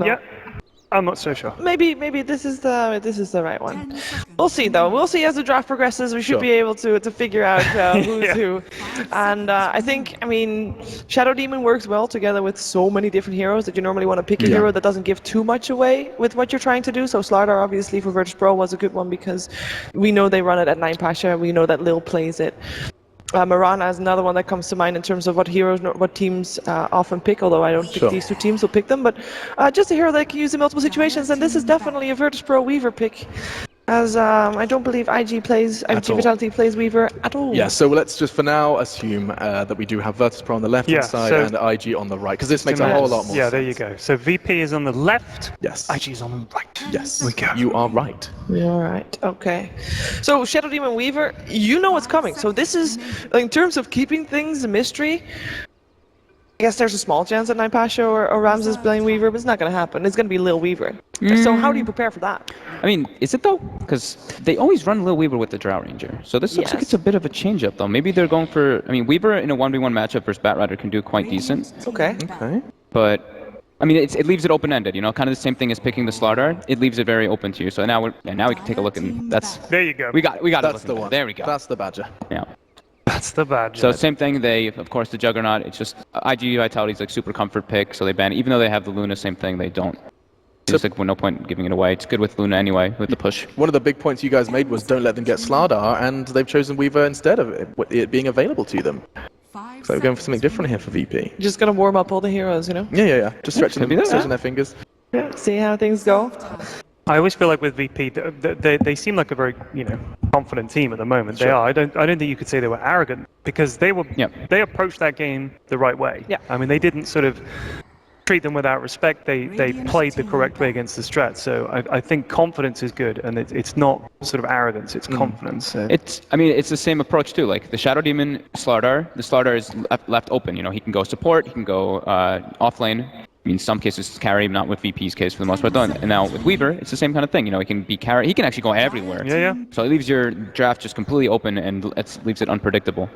Yeah. I'm not so sure. Maybe this is the right one. We'll see though. We'll see as the draft progresses. We should be able to figure out who's who. And I mean, Shadow Demon works well together with so many different heroes that you normally want to pick a hero that doesn't give too much away with what you're trying to do. So Slardar obviously for Virtus Pro was a good one because we know they run it at 9 Pasha. We know that Lil plays it. Mirana is another one that comes to mind in terms of what teams often pick, although I don't think these two teams will pick them, but just a hero that can use in multiple situations, and this is definitely a Virtus Pro Weaver pick, as I don't believe IG.Vitality plays Weaver at all. Yeah, so let's just for now assume that we do have Virtus Pro on the left-hand side and IG on the right, because this makes a whole lot more sense. Yeah, there you go. So VP is on the left, yes. IG is on the right. Yes, you are right. You're right, okay. So Shadow Demon Weaver, you know what's coming. So this is, in terms of keeping things a mystery, I guess there's a small chance that 9 Pasha or Ramses playing Weaver, but it's not going to happen. It's going to be Lil Weaver. So how do you prepare for that? I mean, is it though? Because they always run Lil Weaver with the Drow Ranger. So this looks like it's a bit of a change-up though. Maybe they're going for... I mean, Weaver in a 1v1 matchup versus Batrider can do quite decent. Okay. But... I mean, it leaves it open-ended, you know, kind of the same thing as picking the Slardar. It leaves it very open to you. So now we can take a look, and that's... There you go. We got That's the one. There we go. That's the Badger. Yeah. That's the Badger. So same thing, of course, the Juggernaut, it's just, IG.Vitality is like super comfort pick, so they ban it. Even though they have the Luna, same thing, they don't. It's like, well, no point giving it away. It's good with Luna anyway, with the push. One of the big points you guys made was don't let them get Slardar, and they've chosen Weaver instead of it being available to them. So we're going for something different here for VP. Just going to warm up all the heroes, you know? Yeah. Just stretching their fingers. Yeah, see how things go. I always feel like with VP, they seem like a very, confident team at the moment. They are. I don't think you could say they were arrogant because they approached that game the right way. Yeah. I mean, they didn't sort of treat them without respect. They played the correct way against the strat. So I think confidence is good, and it's not sort of arrogance. It's confidence. So. It's the same approach too. Like the Shadow Demon Slardar, the Slardar is left open. You know, he can go support, he can go off lane. I mean, in some cases carry, not with VP's case for the most part though. And now with Weaver, it's the same kind of thing. You know, he can be carry. He can actually go everywhere. Yeah. So it leaves your draft just completely open and leaves it unpredictable.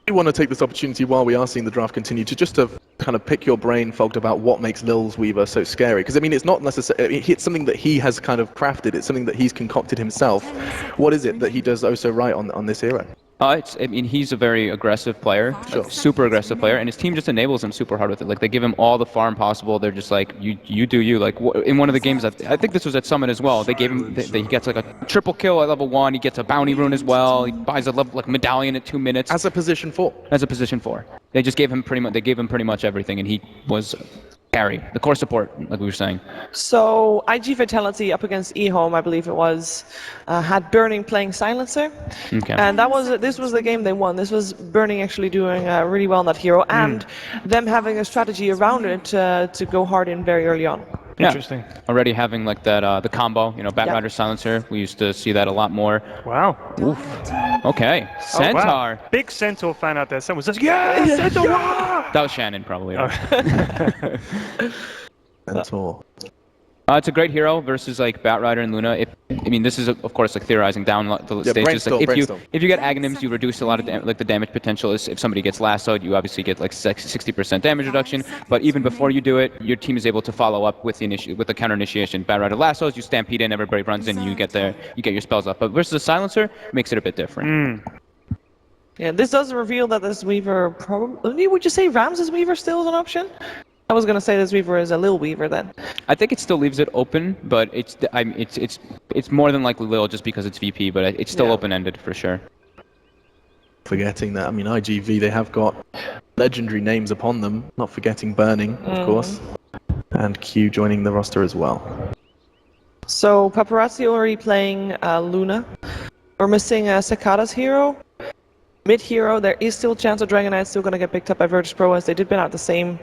I want to take this opportunity while we are seeing the draft continue to kind of pick your brain fogged about what makes Lil's Weaver so scary. Because I mean, it's not necessarily, it's something that he has kind of crafted. It's something that he's concocted himself. What is it that he does oh so right on this hero? He's a very aggressive player, super aggressive player, and his team just enables him super hard with it. Like, they give him all the farm possible. They're just like, you do you. Like, in one of the games, I think this was at Summit as well, they gave him, he gets like a triple kill at level 1, he gets a bounty rune as well, he buys a level, like, medallion at 2 minutes. As a position 4. As a position 4. They just gave him pretty much everything, and he was carry, the core support, like we were saying. So IG.Vitality up against eHome, I believe it was, had Burning playing Silencer, and this was the game they won. This was Burning actually doing really well on that hero, and them having a strategy around it to go hard in very early on. Interesting. Yeah. Already having like that the combo, Batrider Silencer. We used to see that a lot more. Wow. Oof. Okay. Centaur. Oh, wow. Big Centaur fan out there. Someone says, yeah, Centaur! That was Shannon, probably. Centaur. It's a great hero versus like Batrider and Luna. This is of course like theorizing down the stages. Like, if you get Aghanims, you reduce a lot of the damage potential. If somebody gets lassoed, you obviously get like 60% damage reduction. But even before you do it, your team is able to follow up with the counter initiation. Batrider lassos, you stampede in, everybody runs in, you get your spells up. But versus a Silencer, makes it a bit different. Yeah, this does reveal that this Weaver probably. Would you say Ramses Weaver still is an option? I was gonna say this Weaver is a Lil Weaver then. I think it still leaves it open, but it's more than likely Lil just because it's VP, but it's still open-ended for sure. Forgetting that, IGV, they have got legendary names upon them, not forgetting Burning, of course, and Q joining the roster as well. So Paparazzi already playing Luna. We're missing Sakata's hero. Mid-hero, there is still a chance of Dragon Knight still gonna get picked up by Virtus Pro as they did ban out the same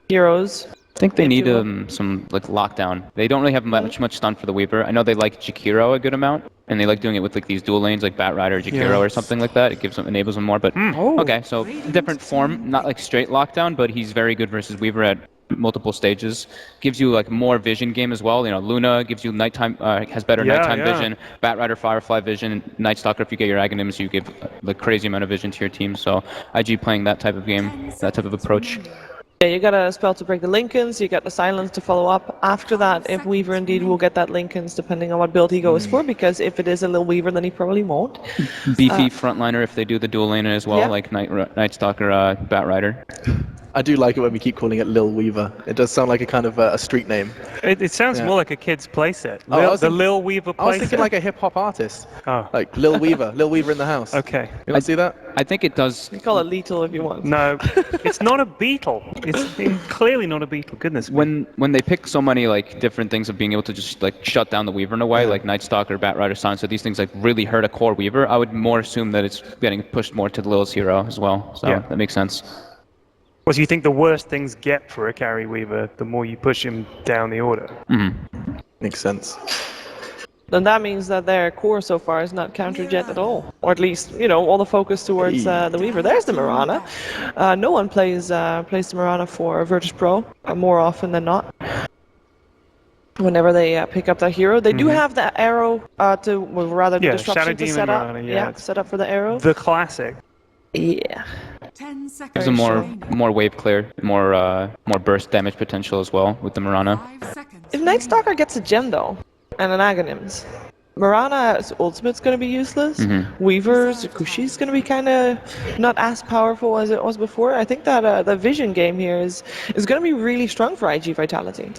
heroes. I think they need some like lockdown. They don't really have much stun for the Weaver. I know they like Jakiro a good amount, and they like doing it with like these dual lanes like Batrider, Jakiro, or something like that. It enables them more. But okay, so different form, not like straight lockdown, but he's very good versus Weaver at multiple stages. Gives you like more vision game as well. Luna gives you nighttime, has better nighttime vision. Batrider, Firefly vision. Night Stalker, if you get your Aghanims, you give like crazy amount of vision to your team. So IG playing that type of game, that type of approach. Yeah, you got a spell to break the Lincolns, you got the Silence to follow up. After that, if Weaver indeed will get that Lincolns, depending on what build he goes for, because if it is a little Weaver, then he probably won't. Beefy frontliner if they do the dual lane as well, Yeah. like Night Stalker, Bat Rider. I do like it when we keep calling it Lil Weaver. It does sound like a kind of a street name. It sounds more like a kid's playset. The Lil Weaver playset. I was thinking like a hip-hop artist. Oh. Like Lil Weaver. Lil Weaver in the house. Okay. You want to see that? I think it does. You call it lethal if you want. No, it's not a beetle. It's clearly not a beetle. Goodness me. When they pick so many like different things of being able to just like shut down the Weaver in a way, like Night Stalker, Bat Rider, Silence, so these things like really hurt a core Weaver, I would more assume that it's getting pushed more to the Lil's hero as well. So that makes sense. Well, so you think the worse things get for a carry Weaver, the more you push him down the order? Mm-hmm. Makes sense. Then that means that their core so far is not countered yet at all. Or at least, you know, all the focus towards the Weaver. There's the Mirana. No one plays the Mirana for Virtus Pro more often than not. Whenever they pick up that hero. They do have the arrow the disruption to set up. Mirana, set up for the arrow. The classic. Yeah. 10 seconds. There's a more wave clear, more burst damage potential as well with the Mirana. 5 seconds. If Night Stalker gets a gem though, and an Aghanim's, Mirana's ultimate's gonna be useless. Weaver's Kushi's gonna be kind of not as powerful as it was before. I think that the vision game here is gonna be really strong for IG.Vitality.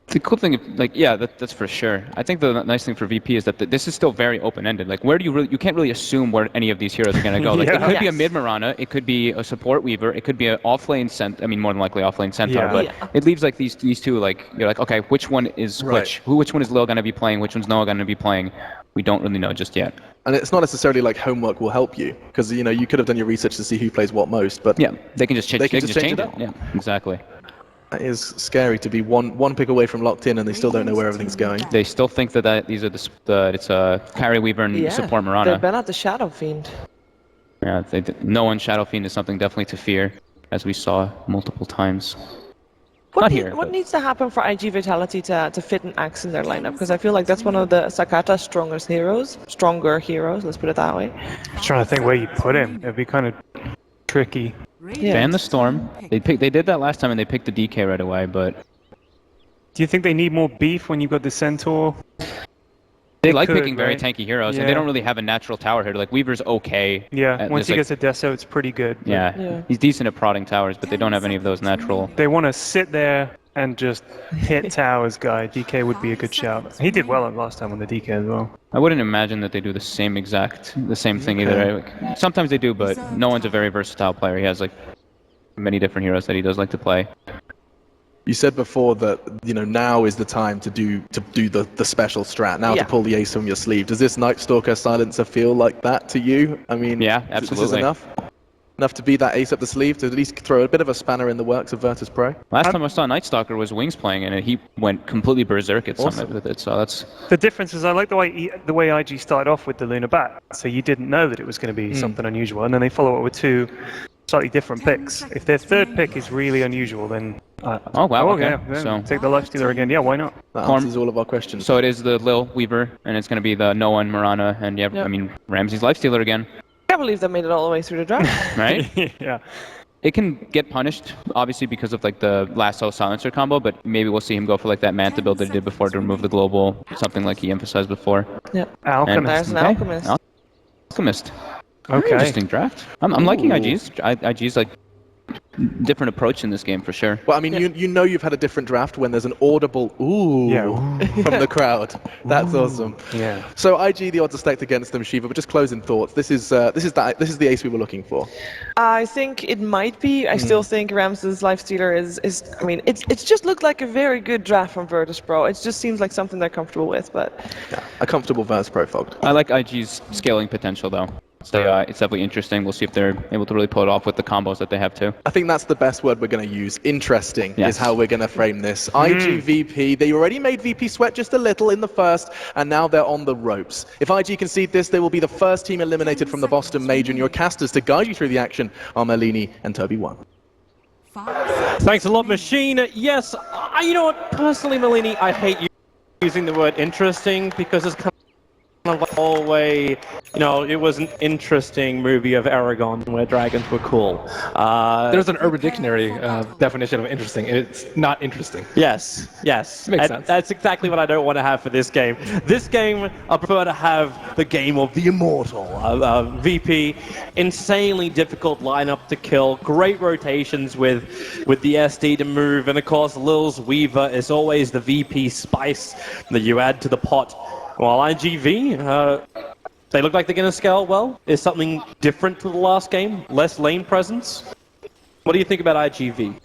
The cool thing, that's for sure. I think the nice thing for VP is that this is still very open-ended. Like, where do you can't really assume where any of these heroes are going to go. Like, it could be a mid Mirana, it could be a support Weaver, it could be an off-lane more than likely off-lane Centaur. But it leaves like these two, like, you're like, okay, which one is which? Which one is Lil going to be playing? Which one's Noah going to be playing? We don't really know just yet. And it's not necessarily like homework will help you, because you know you could have done your research to see who plays what most, but they can just change it. Yeah, exactly. That is scary to be one pick away from locked in, and they still don't know where everything's going. They still think that these are it's a carry Weaver and support Mirana. They've been at the Shadow Fiend. Yeah, no one Shadow Fiend is something definitely to fear, as we saw multiple times. What needs to happen for IG.Vitality to fit an Axe in their lineup? Because I feel like that's one of the Sakata's stronger heroes, let's put it that way. I'm trying to think where you put him. It'd be kind of tricky. Ban the Storm. They did that last time and they picked the DK right away, but... Do you think they need more beef when you've got the Centaur? They like picking very tanky heroes, and they don't really have a natural tower here. Like, Weaver's okay. Yeah, once he gets a Deso, it's pretty good. Yeah, he's decent at prodding towers, but they don't have any of those natural... They want to sit there and just hit towers, guy. DK would be a good shout. He did well last time on the DK as well. I wouldn't imagine that they do the same thing either. Like, sometimes they do, but no one's a very versatile player. He has like many different heroes that he does like to play. You said before that now is the time to do the special strat. Now to pull the ace from your sleeve. Does this Night Stalker Silencer feel like that to you? I mean, yeah, absolutely. This is enough. Enough to be that ace up the sleeve to at least throw a bit of a spanner in the works of Virtus Pro? Last time I saw Night Stalker was Wings playing, and he went completely berserk at Summit with it. So that's the difference. Is I like the way IG started off with the Luna Bat. So you didn't know that it was going to be something unusual, and then they follow it with two slightly different picks. If their third pick is really unusual, then so take the Lifestealer again. Yeah, why not? That answers all of our questions. So it is the Lil Weaver, and it's going to be the Noah and Mirana, and I mean Ramsey's Lifestealer again. I can't believe they made it all the way through the draft. Right? Yeah. It can get punished, obviously, because of like the Lasso Silencer combo, but maybe we'll see him go for like that Manta build that he did before to remove the global, something like he emphasized before. Yeah. Alchemist. There's an Alchemist. Alchemist. Okay. Interesting draft. I'm liking IG's. IG's like different approach in this game for sure. Well, I mean, you've had a different draft when there's an audible ooh from the crowd. That's awesome. Yeah. So IG, the odds are stacked against them, Shiva. But just closing thoughts. This is the ace we were looking for. I think it might be. I still think Ramses' Lifestealer is. I mean, it's just looked like a very good draft from Virtus Pro. It just seems like something they're comfortable with, but. Yeah, a comfortable Virtus Pro fogged. I like IG's scaling potential though. So it's definitely interesting. We'll see if they're able to really pull it off with the combos that they have too. I think that's the best word we're going to use. Interesting is how we're going to frame this. IG VP, they already made VP sweat just a little in the first, and now they're on the ropes. If IG concede this, they will be the first team eliminated from the Boston Mage, and your casters to guide you through the action are Merlini and Toby1. Thanks a lot, Machine. Yes, you know what? Personally, Merlini, I hate using the word interesting because it's kind kind of the whole way, you know, it was an interesting movie of Aragon where dragons were cool. There's an Urban Dictionary definition of interesting. It's not interesting. Yes. Makes sense. That's exactly what I don't want to have for this game. This game, I prefer to have the game of the immortal. VP, insanely difficult lineup to kill, great rotations with the SD to move, and of course Lil's Weaver is always the VP spice that you add to the pot. While IGV, they look like they're going to scale well. Is something different to the last game? Less lane presence? What do you think about IGV?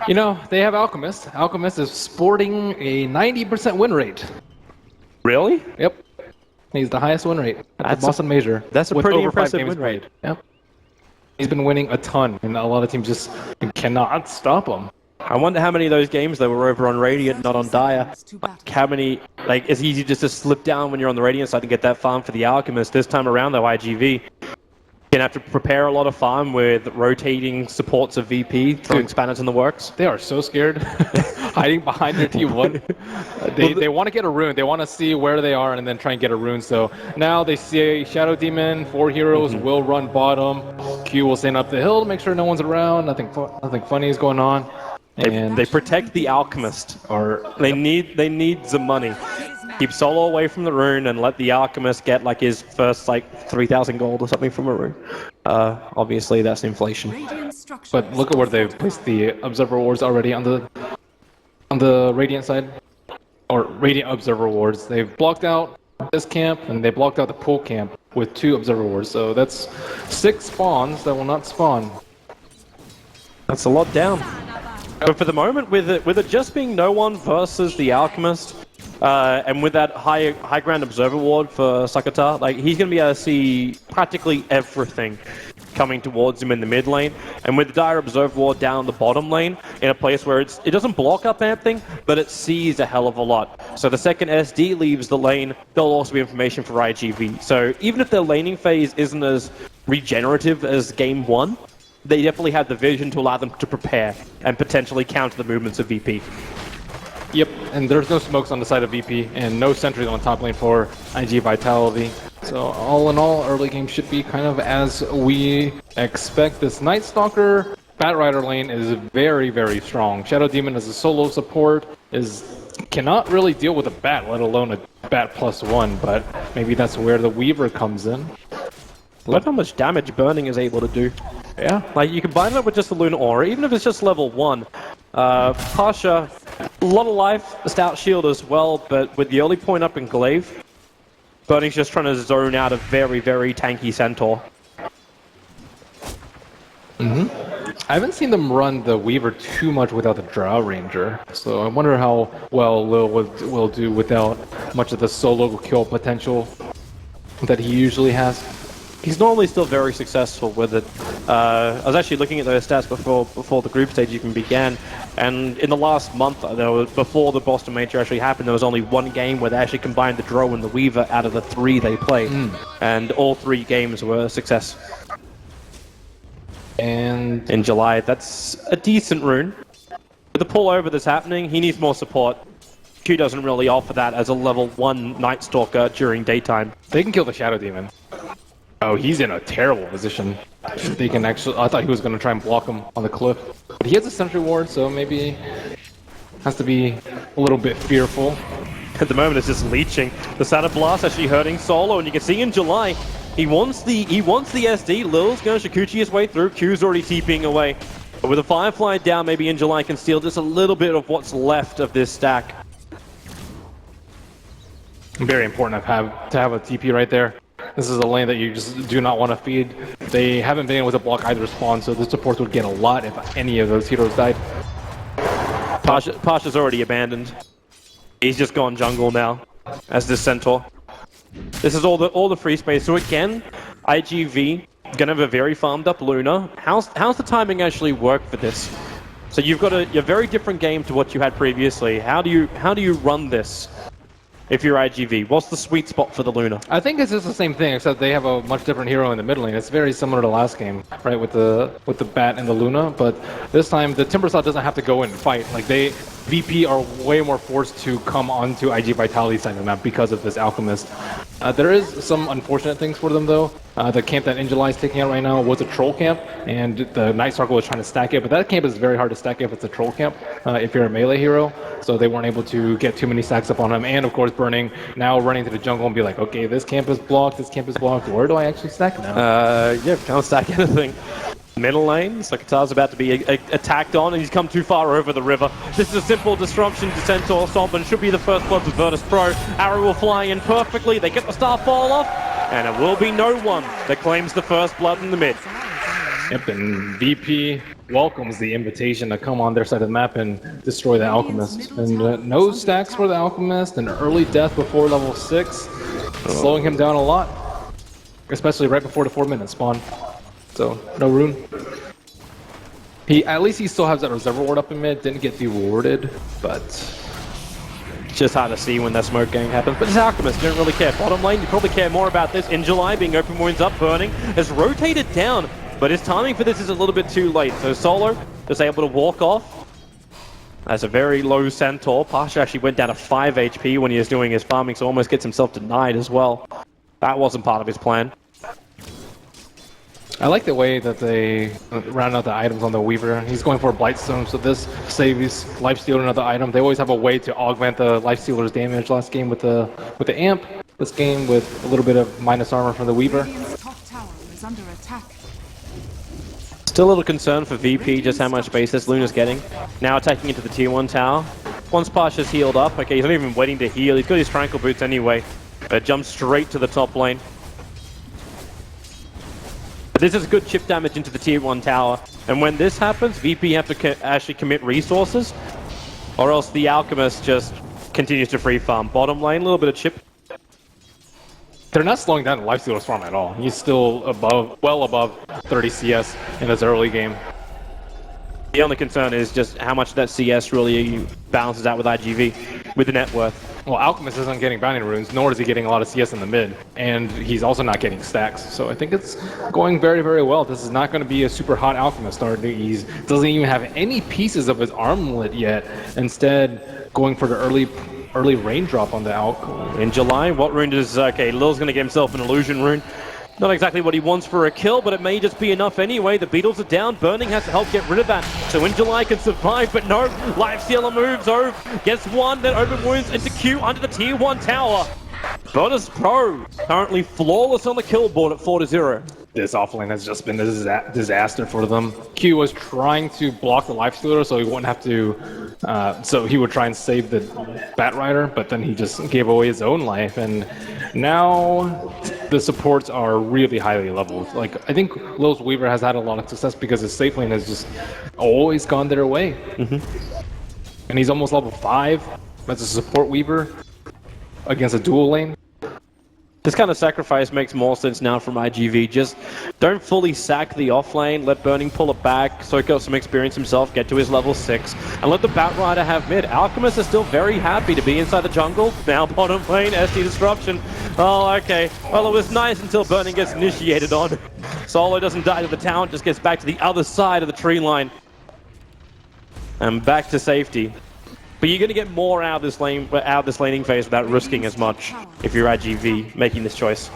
You know, they have Alchemist. Alchemist is sporting a 90% win rate. Really? Yep. He's the highest win rate at the Boston Major. That's a with pretty over 5 impressive games win rate. played. Yep. He's been winning a ton, and a lot of teams just cannot stop him. I wonder how many of those games that were over on Radiant, not on Dire. Like how many, like, it's easy just to slip down when you're on the Radiant side and get that farm for the Alchemist. This time around, though, IGV, you're going to have to prepare a lot of farm with rotating supports of VP, throwing spanners in the works. They are so scared, hiding behind their T1. They want to get a rune. They want to see where they are and then try and get a rune. So now they see Shadow Demon, 4 heroes will run bottom. Q will stand up the hill to make sure no one's around. Nothing funny is going on. And They protect the Alchemist. They need the money. Keep Solo away from the rune and let the Alchemist get like his first like 3,000 gold or something from a rune. Obviously that's inflation. But look at where they've placed the Observer Wards already on the Radiant side. Or Radiant Observer Wards. They've blocked out this camp and they blocked out the pool camp with 2 Observer Wards. So that's 6 spawns that will not spawn. That's a lot down. But for the moment, with it just being no one versus the Alchemist, and with that high ground Observer Ward for Sakata, like he's going to be able to see practically everything coming towards him in the mid lane, and with the Dire Observer Ward down the bottom lane, in a place where it doesn't block up anything, but it sees a hell of a lot. So the second SD leaves the lane, there'll also be information for IGV. So even if their laning phase isn't as regenerative as Game 1, they definitely have the vision to allow them to prepare and potentially counter the movements of VP. Yep, and there's no smokes on the side of VP and no sentries on top lane for IG.Vitality. So all in all, early game should be kind of as we expect. This Night Stalker Bat Rider lane is very, very strong. Shadow Demon as a solo support cannot really deal with a bat, let alone a bat +1, but maybe that's where the Weaver comes in. Look how much damage Burning is able to do. Yeah. Like, you combine it with just the Lunar Aura, even if it's just level 1. Pasha, a lot of life, a stout shield as well, but with the early point up in Glaive, Burning's just trying to zone out a very, very tanky Centaur. I haven't seen them run the Weaver too much without the Drow Ranger, so I wonder how well Lil will do without much of the solo kill potential that he usually has. He's normally still very successful with it. I was actually looking at those stats before the group stage even began, and in the last month, before the Boston Major actually happened, there was only 1 game where they actually combined the Drow and the Weaver out of the 3 they played, and all 3 games were a success. And in July, that's a decent rune. With the pullover that's happening, he needs more support. Q doesn't really offer that as a level 1 Night Stalker during daytime. They can kill the Shadow Demon. Oh, he's in a terrible position. They can actually. I thought he was going to try and block him on the cliff. But he has a sentry ward, so maybe has to be a little bit fearful. At the moment, it's just leeching. The Saturn Blast actually hurting Solo, and you can see in July, he wants the SD. Lil's going to Shikuchi his way through. Q's already TPing away. But with a Firefly down, maybe in July can steal just a little bit of what's left of this stack. Very important to have a TP right there. This is a lane that you just do not want to feed. They haven't been able to block either spawn, so the supports would get a lot if any of those heroes died. Pasha's already abandoned. He's just gone jungle now as this Centaur. This is all the free space. So again, IGV gonna have a very farmed up Luna. How's the timing actually work for this? So you've got a very different game to what you had previously. How do you run this? If you're IGV, what's the sweet spot for the Luna? I think it's just the same thing, except they have a much different hero in the mid lane. It's very similar to last game, right, with the Bat and the Luna, but this time the Timbersaw doesn't have to go in and fight. Like VP are way more forced to come onto IG.Vitality side of the map because of this Alchemist. There is some unfortunate things for them though. The camp that July is taking out right now was a troll camp, and the Night Stalker was trying to stack it, but that camp is very hard to stack if it's a troll camp, if you're a melee hero, so they weren't able to get too many stacks up on him, and of course Burning now running to the jungle and be like, okay, this camp is blocked, where do I actually stack now? Yeah, can't stack anything. Middle lane, Slark's about to be attacked on, and he's come too far over the river. This is a simple disruption to Centaur Stomp, and should be the first blood for Virtus Pro. Arrow will fly in perfectly, they get the Starfall off, and it will be no one that claims the first blood in the mid. Yep, and VP welcomes the invitation to come on their side of the map and destroy the Alchemist. And no stacks for the Alchemist, an early death before level 6, slowing him down a lot, especially right before the 4-minute spawn. So, no rune. At least he still has that reserve ward up in mid, didn't get rewarded, but... It's just hard to see when that smoke gang happens, but it's Alchemist, you don't really care. Bottom lane, you probably care more about this. In July, being open wounds up, Burning, has rotated down, but his timing for this is a little bit too late. So Solo just able to walk off. That's a very low Centaur. Pasha actually went down to 5 HP when he was doing his farming, so almost gets himself denied as well. That wasn't part of his plan. I like the way that they round out the items on the Weaver. He's going for a Blightstone, so this saves Lifestealer another item. They always have a way to augment the Lifestealer's damage. Last game with the Amp, this game with a little bit of minus armor from the Weaver. Still a little concerned for VP just how much space this Luna's getting. Now attacking into the tier 1 tower. Once Pasha's healed up, okay, he's not even waiting to heal. He's got his Tranquil Boots anyway, but jumps straight to the top lane. But this is good chip damage into the tier 1 tower, and when this happens, VP have to actually commit resources, or else the Alchemist just continues to free farm. Bottom lane, a little bit of chip. They're not slowing down the Lifestealer's farm at all. He's still well above 30 CS in his early game. The only concern is just how much that CS really balances out with IGV, with the net worth. Well, Alchemist isn't getting bounty runes, nor is he getting a lot of CS in the mid, and he's also not getting stacks. So I think it's going very, very well. This is not going to be a super hot Alchemist start. He doesn't even have any pieces of his armlet yet. Instead, going for the early raindrop on the Alch. In July, what rune does... Okay, Lil's going to get himself an illusion rune. Not exactly what he wants for a kill, but it may just be enough anyway. The Beatles are down. Burning has to help get rid of that. So In July can survive, but no. Lifestealer moves over, gets one, then open wounds into Q under the tier 1 tower. Virtus Pro currently flawless on the kill board at 4-0. This offlane has just been a disaster for them. Q was trying to block the Lifestealer so he wouldn't have to, so he would try and save the Batrider, but then he just gave away his own life, and now the supports are really highly leveled. Like, I think Lil's Weaver has had a lot of success because his safe lane has just always gone their way. And he's almost level 5 as a support Weaver against a dual lane. This kind of sacrifice makes more sense now from IGV. Just don't fully sack the offlane, let Burning pull it back, soak out some experience himself, get to his level 6, and let the Batrider have mid. Alchemist is still very happy to be inside the jungle. Now bottom lane, SD Disruption. Oh, okay. Well, it was nice until Burning gets initiated on. Solo doesn't die to the tower, just gets back to the other side of the tree line. And back to safety. But you're going to get more out of this laning phase without risking as much if you're IGV making this choice.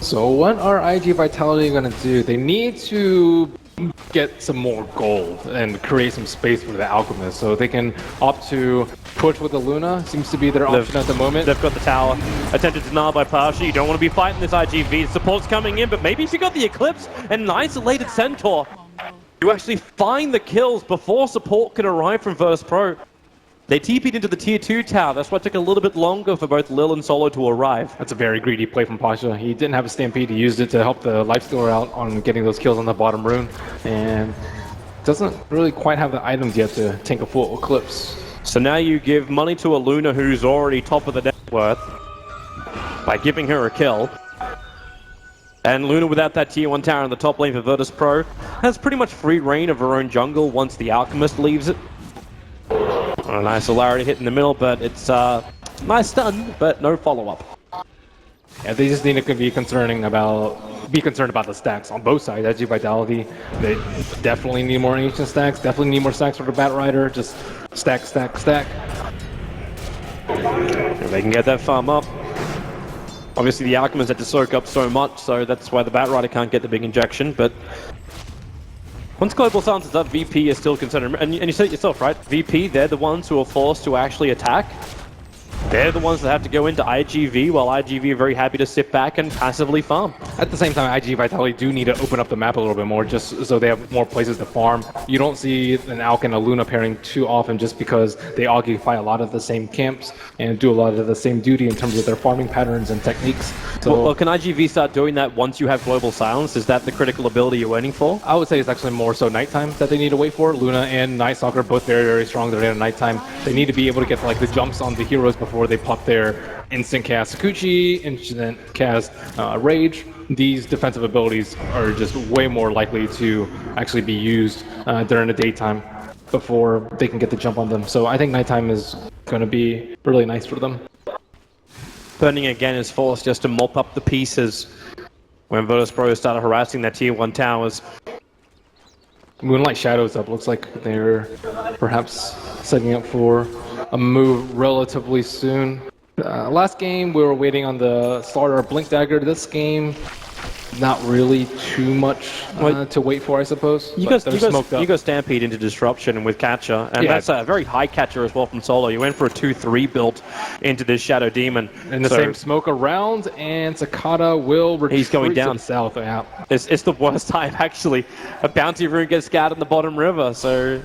So what are IG.Vitality going to do? They need to get some more gold and create some space for the Alchemist, so they can opt to push with the Luna. Seems to be their option at the moment. They've got the tower. Attempted denial by Pasha. You don't want to be fighting this IGV. Support's coming in, but maybe if you got the Eclipse and an isolated Centaur, you actually find the kills before support can arrive from Virtus Pro. They TP'd into the tier 2 tower. That's why it took a little bit longer for both Lil and Solo to arrive. That's a very greedy play from Pasha. He didn't have a Stampede. He used it to help the Lifestealer out on getting those kills on the bottom rune. And doesn't really quite have the items yet to tank a full Eclipse. So now you give money to a Luna who's already top of the net worth by giving her a kill. And Luna, without that tier 1 tower in the top lane for Virtus Pro, has pretty much free reign of her own jungle once the Alchemist leaves it. A nice Solarity hit in the middle, but it's nice stun, but no follow-up. Yeah, they just need to be concerned about the stacks on both sides. IG.Vitality, they definitely need more ancient stacks, definitely need more stacks for the Batrider. Just stack, stack, stack. If they can get that farm up. Obviously, the Alchemist had to soak up so much, so that's why the Batrider can't get the big injection, but... Once Global Silence is up, VP is still concerned. And you said it yourself, right? VP, they're the ones who are forced to actually attack. They're the ones that have to go into IGV, while IGV are very happy to sit back and passively farm. At the same time, IG.Vitality do need to open up the map a little bit more, just so they have more places to farm. You don't see an Alk and a Luna pairing too often, just because they occupy a lot of the same camps and do a lot of the same duty in terms of their farming patterns and techniques. So, well, can IGV start doing that once you have Global Silence? Is that the critical ability you're waiting for? I would say it's actually more so nighttime that they need to wait for. Luna and Night Stalker both very, very strong. They're in nighttime. They need to be able to get like the jumps on the heroes before they pop their instant cast Sakuchi, instant cast Rage. These defensive abilities are just way more likely to actually be used during the daytime before they can get the jump on them. So I think nighttime is going to be really nice for them. Burning again is forced just to mop up the pieces when Virtus Pro started harassing their tier 1 towers. Moonlight Shadow's up. Looks like they're perhaps setting up for a move relatively soon. Last game, we were waiting on the starter Blink Dagger. This game, not really too much to wait for, I suppose. You go Stampede into Disruption with Catcher, and that's a very high Catcher as well from Solo. You went for a 2-3 build into this Shadow Demon. And the same smoke around, and Sakata will retreat. He's going down to the south. Yeah. It's the worst time, actually. A Bounty Rune gets scouted in the bottom river, so...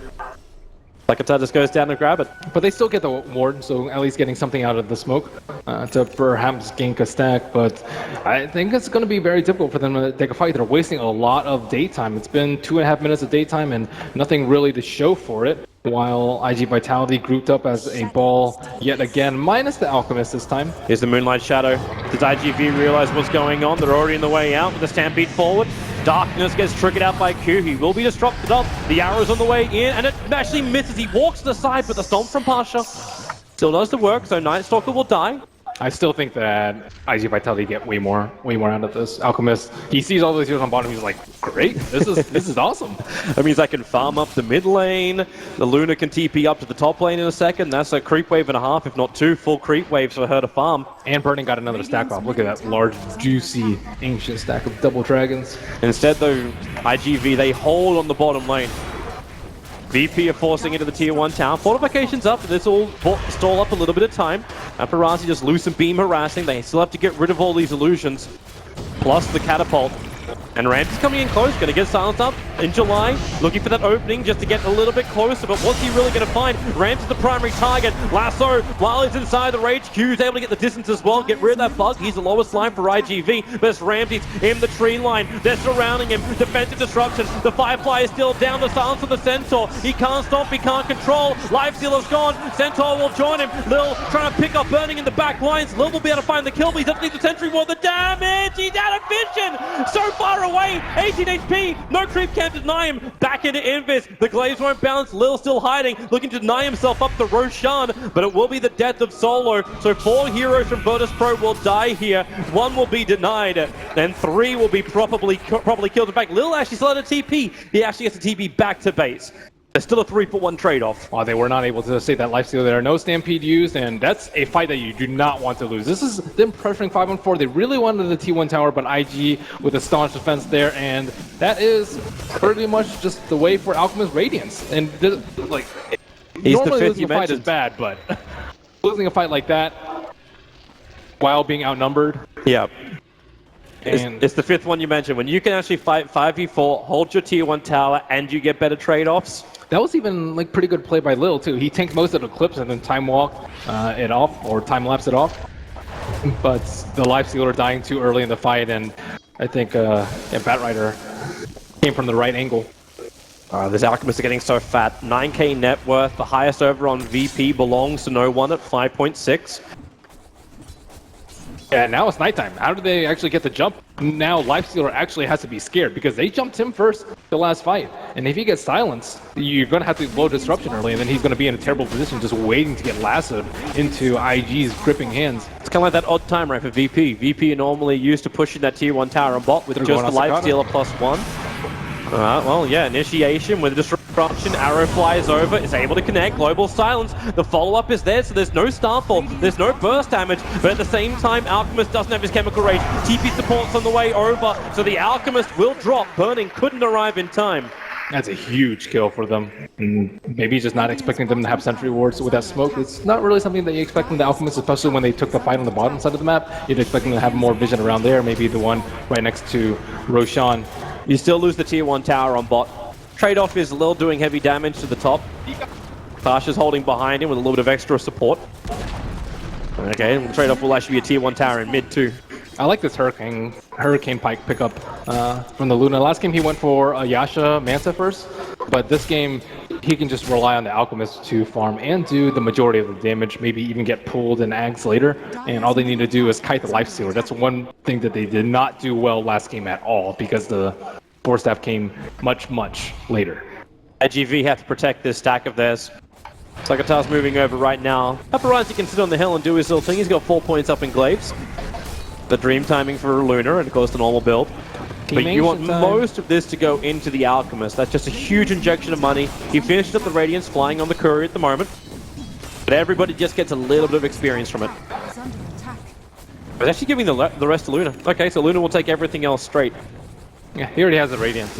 Sakata just goes down to grab it. But they still get the ward, so at least getting something out of the smoke to perhaps gank a stack. But I think it's going to be very difficult for them to take a fight. They're wasting a lot of daytime. It's been 2.5 minutes of daytime and nothing really to show for it. While IG.Vitality grouped up as a ball yet again, minus the Alchemist this time. Here's the Moonlight Shadow. Does IGV realize what's going on? They're already in the way out with the Stampede forward. Darkness gets triggered out by Q. He will be disrupted up. The arrow's on the way in, and it actually misses. He walks to the side, but the Stomp from Pasha still does the work, so Night Stalker will die. I still think that IG.Vitality get way more out of this. Alchemist, he sees all those heroes on bottom, he's like, great, this is awesome. That means I can farm up the mid lane. The Luna can TP up to the top lane in a second. That's a creep wave and a half, if not 2 full creep waves for her to farm. And Burning got another stack off. Look at that large, juicy, ancient stack of double dragons. Instead, though, IGV, they hold on the bottom lane. VP are forcing into the tier 1 tower. Fortifications up, this will stall up a little bit of time. Paparazzi just loose and beam harassing. They still have to get rid of all these illusions. Plus the catapult. And Ramp's coming in close, going to get silenced up in July. Looking for that opening just to get a little bit closer, but what's he really going to find? Ramps is the primary target. Lasso, while he's inside the Rage, Q's able to get the distance as well, get rid of that bug. He's the lowest line for IGV, but it's Ramsey's in the tree line. They're surrounding him. Defensive disruption. The Firefly is still down. The silence from the Centaur. He can't stop, he can't control. Lifestealer's gone. Centaur will join him. Lil trying to pick up Burning in the back lines. Lil will be able to find the kill, but he doesn't need the Sentry Ward. The damage! He's out of vision! So far away, 18 HP, no creep can't deny him, back into Invis, the Glaives won't bounce, Lil still hiding, looking to deny himself up to Roshan, but it will be the death of Solo, so 4 heroes from Virtus Pro will die here, 1 will be denied, and 3 will be probably killed. In fact, Lil actually still had a TP, he actually has to TP back to base. There's still a 3-for-1 trade-off. Well, they were not able to save that lifesteal there. No Stampede used, and that's a fight that you do not want to lose. This is them pressuring 5-on-4. They really wanted the T1 tower, but IG with a staunch defense there, and that is pretty much just the way for Alchemist Radiance. And like, normally losing a fight is bad, but losing a fight like that while being outnumbered. Yeah. It's the 5th one you mentioned. When you can actually fight 5v4, hold your tier 1 tower, and you get better trade-offs. That was even like pretty good play by Lil too. He tanked most of the clips and then time walk it off, or time lapse it off. But the Lifestealer dying too early in the fight, and I think Batrider came from the right angle. This Alchemist is getting so fat. 9k net worth, the highest over on VP belongs to no one at 5.6. Yeah, now it's nighttime. How do they actually get the jump? Now Lifestealer actually has to be scared because they jumped him first the last fight. And if he gets silenced, you're going to have to blow Disruption early, and then he's going to be in a terrible position just waiting to get lassoed into IG's gripping hands. It's kind of like that odd time right for VP. VP are normally used to pushing that tier 1 tower on bot with just the Lifestealer +1. Well, yeah, initiation with the Disruption. Corruption, arrow flies over, is able to connect, global silence, the follow-up is there, so there's no starfall, there's no burst damage, but at the same time, Alchemist doesn't have his chemical rage, TP support's on the way over, so the Alchemist will drop, Burning couldn't arrive in time. That's a huge kill for them. And maybe just not expecting them to have sentry wards with that smoke. It's not really something that you expect from the Alchemist, especially when they took the fight on the bottom side of the map. You'd expect them to have more vision around there, maybe the one right next to Roshan. You still lose the tier 1 tower on bot. Trade-off is Lil doing heavy damage to the top. Tasha's holding behind him with a little bit of extra support. Okay, and the trade-off will actually be a tier 1 tower in mid too. I like this Hurricane Pike pickup from the Luna. Last game he went for a Yasha Manta first, but this game he can just rely on the Alchemist to farm and do the majority of the damage, maybe even get pulled in Ags later, and all they need to do is kite the Lifestealer. That's one thing that they did not do well last game at all, because the Force Staff came much, much later. IG.V have to protect this stack of theirs. Sakatar's moving over right now. Paparazzi can sit on the hill and do his little thing. He's got 4 points up in Glaives. The dream timing for Luna, and of course the normal build. But you want most of this to go into the Alchemist. That's just a huge injection of money. He finished up the Radiance flying on the Courier at the moment. But everybody just gets a little bit of experience from it. But actually giving the rest to Luna. Okay, so Luna will take everything else straight. Yeah, he already has the Radiance.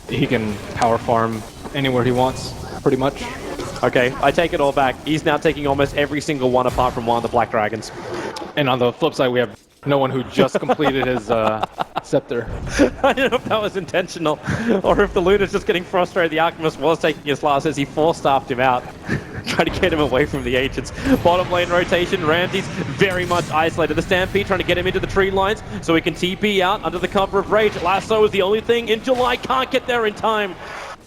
He can power farm anywhere he wants, pretty much. Okay, I take it all back. He's now taking almost every single one apart from one of the Black Dragons. And on the flip side, we have no one who just completed his Scepter. I don't know if that was intentional, or if the Luna's just getting frustrated. The Alchemist was taking his last as he four-staffed him out, trying to get him away from the agents. Bottom lane rotation, Ramsey's very much isolated. The Stampede trying to get him into the tree lines so he can TP out under the cover of Rage. Lasso is the only thing in July, can't get there in time.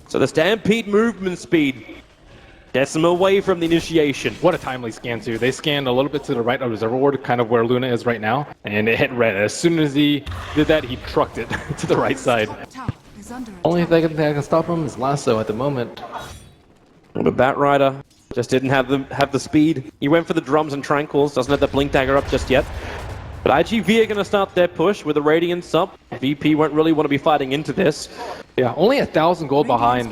So the Stampede movement speed gets them away from the initiation. What a timely scan, too. They scanned a little bit to the right of Observer Ward, kind of where Luna is right now, and it hit red. As soon as he did that, he trucked it to the right side. Only thing that can stop him is Lasso at the moment. But Bat Rider just didn't have the speed. He went for the drums and tranquils, doesn't have the Blink Dagger up just yet. But IG.V are going to start their push with the Radiance up. VP won't really want to be fighting into this. Yeah, only 1,000 gold behind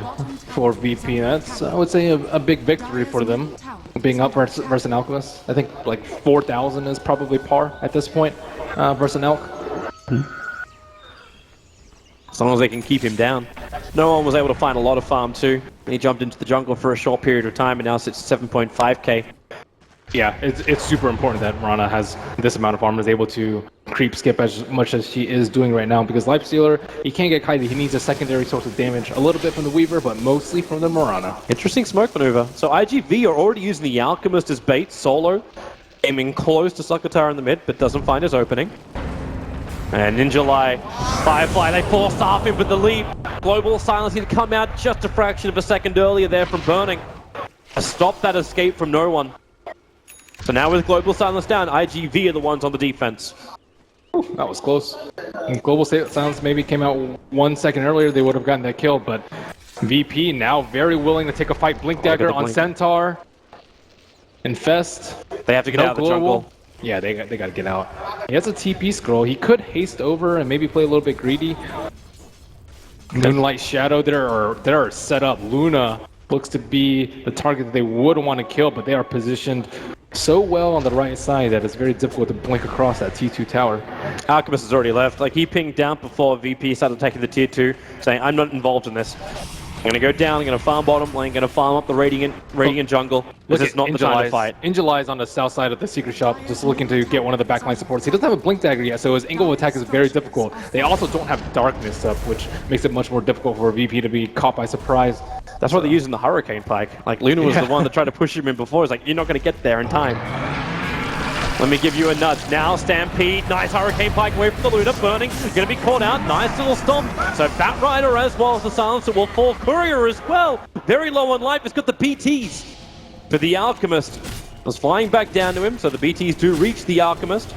for VP. That's, I would say, a big victory for them, being up versus an Alchemist. I think like 4,000 is probably par at this point versus an Alch. As long as they can keep him down. No one was able to find a lot of farm too. He jumped into the jungle for a short period of time and now sits 7.5k. Yeah, it's super important that Rana has this amount of farm, is able to creep skip as much as she is doing right now, because Lifestealer, he can't get kited. He needs a secondary source of damage, a little bit from the Weaver, but mostly from the Mirana. Interesting smoke maneuver. So IG.V are already using the Alchemist as bait, solo, aiming close to Sakatar in the mid, but doesn't find his opening. And in July, Firefly, they force off him with the leap. Global Silence, he'd come out just a fraction of a second earlier there from Burning. Stop that escape from no one. So now with Global Silence down, IG.V are the ones on the defense. Ooh, that was close. If Global Silence maybe came out 1 second earlier, they would have gotten that kill, but VP now very willing to take a fight. Blink Dagger on Centaur. Infest. They have to get out of the jungle. Yeah, they got to get out. He has a TP scroll. He could haste over and maybe play a little bit greedy. Moonlight Shadow they're set up. Luna looks to be the target that they would want to kill, but they are positioned so well on the right side that it's very difficult to blink across that T2 tower. Alchemist has already left. Like, he pinged down before VP started taking the tier 2, saying, I'm not involved in this. I'm going to go down, I'm going to farm bottom lane, going to farm up the Radiant jungle. This is not the time to fight. July is on the south side of the secret shop, just looking to get one of the backline supports. He doesn't have a Blink Dagger yet, so his angle of attack is very difficult. They also don't have Darkness up, which makes it much more difficult for VP to be caught by surprise. That's why they're using the Hurricane Pike. Like, Luna was the one that tried to push him in before. It's like, you're not going to get there in time. Let me give you a nudge. Now, Stampede, nice Hurricane Pike away from the Luna. Burning, going to be caught out. Nice little stomp. So Bat Rider as well as the Silencer will fall. Courier as well. Very low on life. It's got the BTs. But the Alchemist was flying back down to him. So the BTs do reach the Alchemist.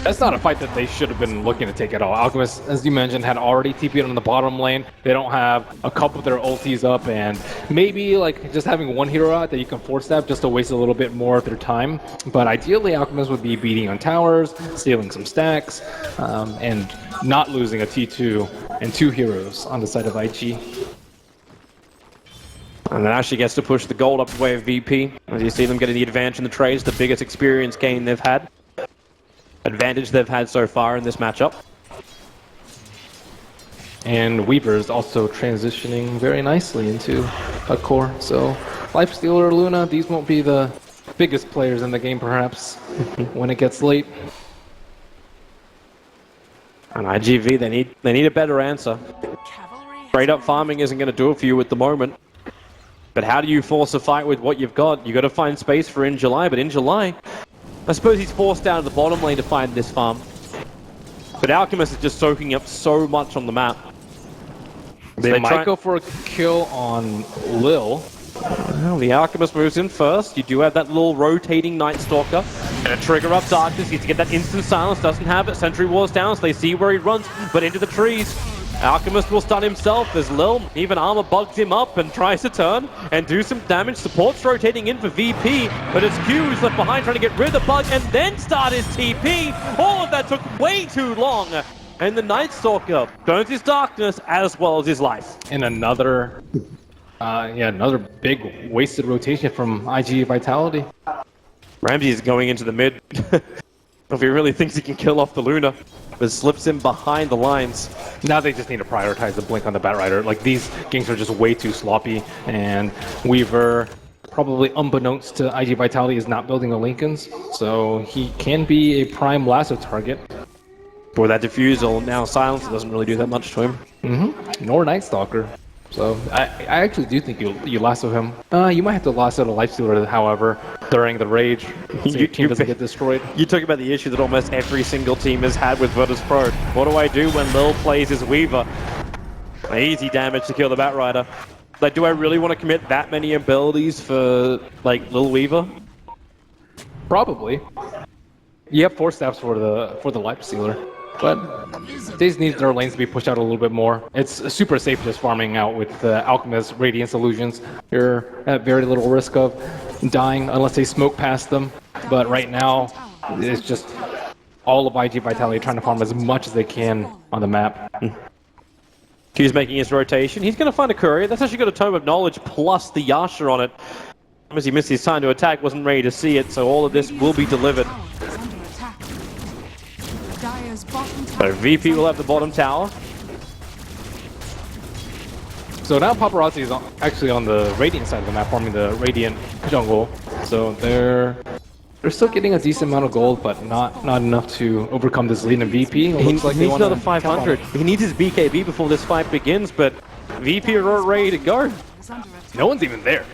That's not a fight that they should have been looking to take at all. Alchemist, as you mentioned, had already TP'd on the bottom lane. They don't have a couple of their ultis up, and maybe like just having one hero out that you can force stab just to waste a little bit more of their time. But ideally, Alchemist would be beating on towers, stealing some stacks, and not losing a T2 and 2 heroes on the side of IG. And then actually gets to push the gold up the way of VP. As you see them getting the advantage in the trades, the biggest experience gain they've had. Advantage they've had so far in this matchup. And Weaver is also transitioning very nicely into a core. So Lifestealer, Luna, these won't be the biggest players in the game perhaps when it gets late. And IGV, they need a better answer. Straight up farming isn't going to do it for you at the moment. But how do you force a fight with what you've got? You got to find space for In July, but In July, I suppose he's forced down to the bottom lane to find this farm. But Alchemist is just soaking up so much on the map. They might go for a kill on Lil. Well, the Alchemist moves in first. You do have that little rotating Night Stalker. Gonna trigger up Darkness. Needs to get that instant silence. Doesn't have it. Sentry Ward's down, so they see where he runs, but into the trees. Alchemist will stun himself as Lil even armor bugs him up and tries to turn and do some damage. Support's rotating in for VP, but it's Q who's left behind trying to get rid of the bug and then start his TP. All of that took way too long. And the Night Stalker burns his darkness as well as his life. And another big wasted rotation from IG.Vitality. Ramsey's going into the mid. If he really thinks he can kill off the Luna, but slips him behind the lines. Now they just need to prioritize the blink on the Batrider. Like, these games are just way too sloppy, and Weaver, probably unbeknownst to IG.Vitality, is not building the Lincolns, so he can be a prime lasso target. For that diffusal, now silence doesn't really do that much to him. Nor Night Stalker. So I actually do think you lasso him. You might have to lasso the Lifestealer, however, during the rage, so your team doesn't get destroyed. You talk about the issue that almost every single team has had with Virtus Pro. What do I do when Lil plays his Weaver? Easy damage to kill the Batrider. Like, do I really want to commit that many abilities for, like, Lil Weaver? Probably. You have 4 steps for the Lifestealer. But they just need their lanes to be pushed out a little bit more. It's super safe just farming out with the Alchemist Radiance Illusions. You're at very little risk of dying unless they smoke past them. But right now, it's just all of IG.Vitality trying to farm as much as they can on the map. Q's making his rotation. He's going to find a courier. That's actually got a Tome of Knowledge plus the Yasha on it. As he missed his time to attack, wasn't ready to see it, so all of this will be delivered. So VP will have the bottom tower. So now Paparazzi is actually on the Radiant side of the map, farming the Radiant jungle. So they're still getting a decent amount of gold, but not enough to overcome this lead in VP. He needs another 500. He needs his BKB before this fight begins, but VP are ready to go. No one's even there.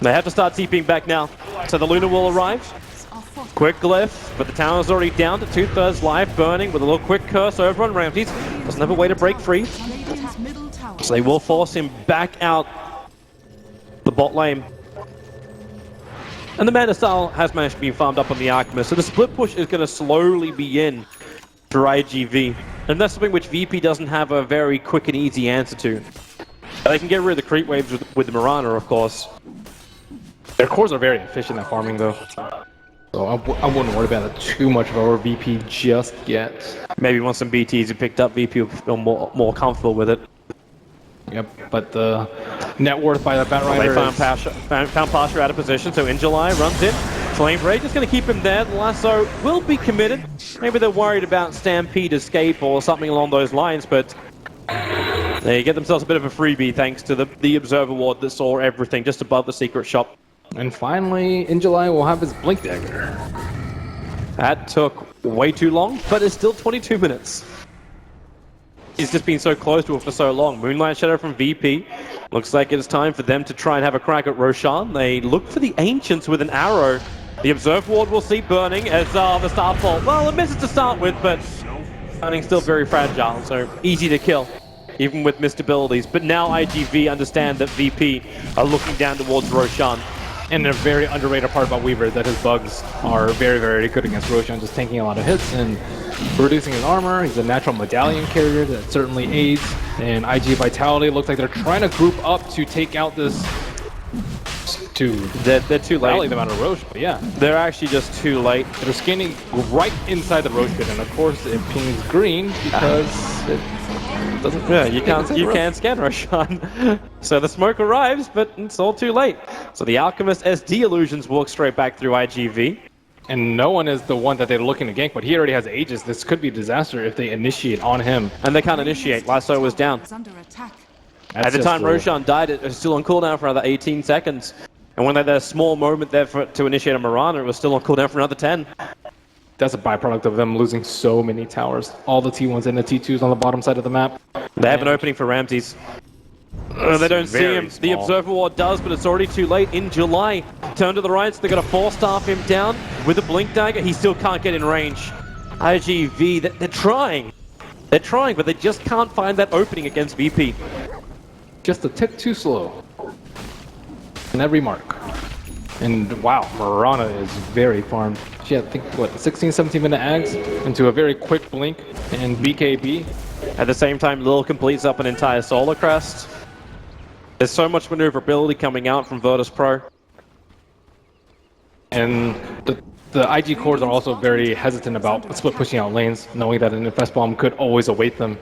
They have to start TPing back now. So the Luna will arrive. Quick glyph, but the tower's already down to 2/3 life, burning with a little quick curse over on Ramses. Doesn't have a way to break free. So they will force him back out the bot lane. And the Mana Style has managed to be farmed up on the Alchemist, so the split push is going to slowly begin for IGV. And that's something which VP doesn't have a very quick and easy answer to. They can get rid of the creep waves with the Mirana, of course. Their cores are very efficient at farming, though. So I wouldn't worry about it too much over VP just yet. Maybe once some BTs are picked up, VP will feel more comfortable with it. Yep, but the net worth by the Batrider They found Pasha out of position, so In July runs in. Flame Rage is going to keep him there. The lasso will be committed. Maybe they're worried about Stampede escape or something along those lines, but they get themselves a bit of a freebie thanks to the Observer Ward that saw everything just above the secret shop. And finally, In July will have his Blink Dagger. That took way too long, but it's still 22 minutes. He's just been so close to it for so long. Moonlight Shadow from VP. Looks like it's time for them to try and have a crack at Roshan. They look for the Ancients with an arrow. The Observe Ward will see burning as the Starfall. Well, it misses to start with, but burning still very fragile, so easy to kill, even with missed abilities. But now IGV understand that VP are looking down towards Roshan. And a very underrated part about Weaver is that his bugs are very, very good against Roshan, just taking a lot of hits and reducing his armor. He's a natural medallion carrier that certainly aids. And IG.Vitality looks like they're trying to group up to take out this... They're too late. Rally them out of Roche, but yeah. They're actually just too late. They're scanning right inside the Roche pit, and of course it pings green because Yeah, you can't scan Roshan. So the smoke arrives, but it's all too late. So the Alchemist SD illusions walk straight back through IGV. And no one is the one that they're looking to gank, but he already has Aegis. This could be a disaster if they initiate on him. And they can't initiate. Lasso was down. At the time Roshan died, it was still on cooldown for another 18 seconds. And when they had a small moment there to initiate a Mirana, it was still on cooldown for another 10. That's a byproduct of them losing so many towers. All the T1s and the T2s on the bottom side of the map. They have an opening for Ramses. They don't see him. Small. The Observer Ward does, but it's already too late. In July, turn to the right, so they're going to four-staff him down with a Blink Dagger. He still can't get in range. IGV, they're trying. They're trying, but they just can't find that opening against VP. Just a tick too slow. In every mark. And wow, Mirana is very farmed. She had, I think, what, 16, 17 minute ags into a very quick blink and BKB. At the same time, Lil completes up an entire Solar Crest. There's so much maneuverability coming out from Virtus Pro. And the IG cores are also very hesitant about split pushing out lanes, knowing that an Infest Bomb could always await them.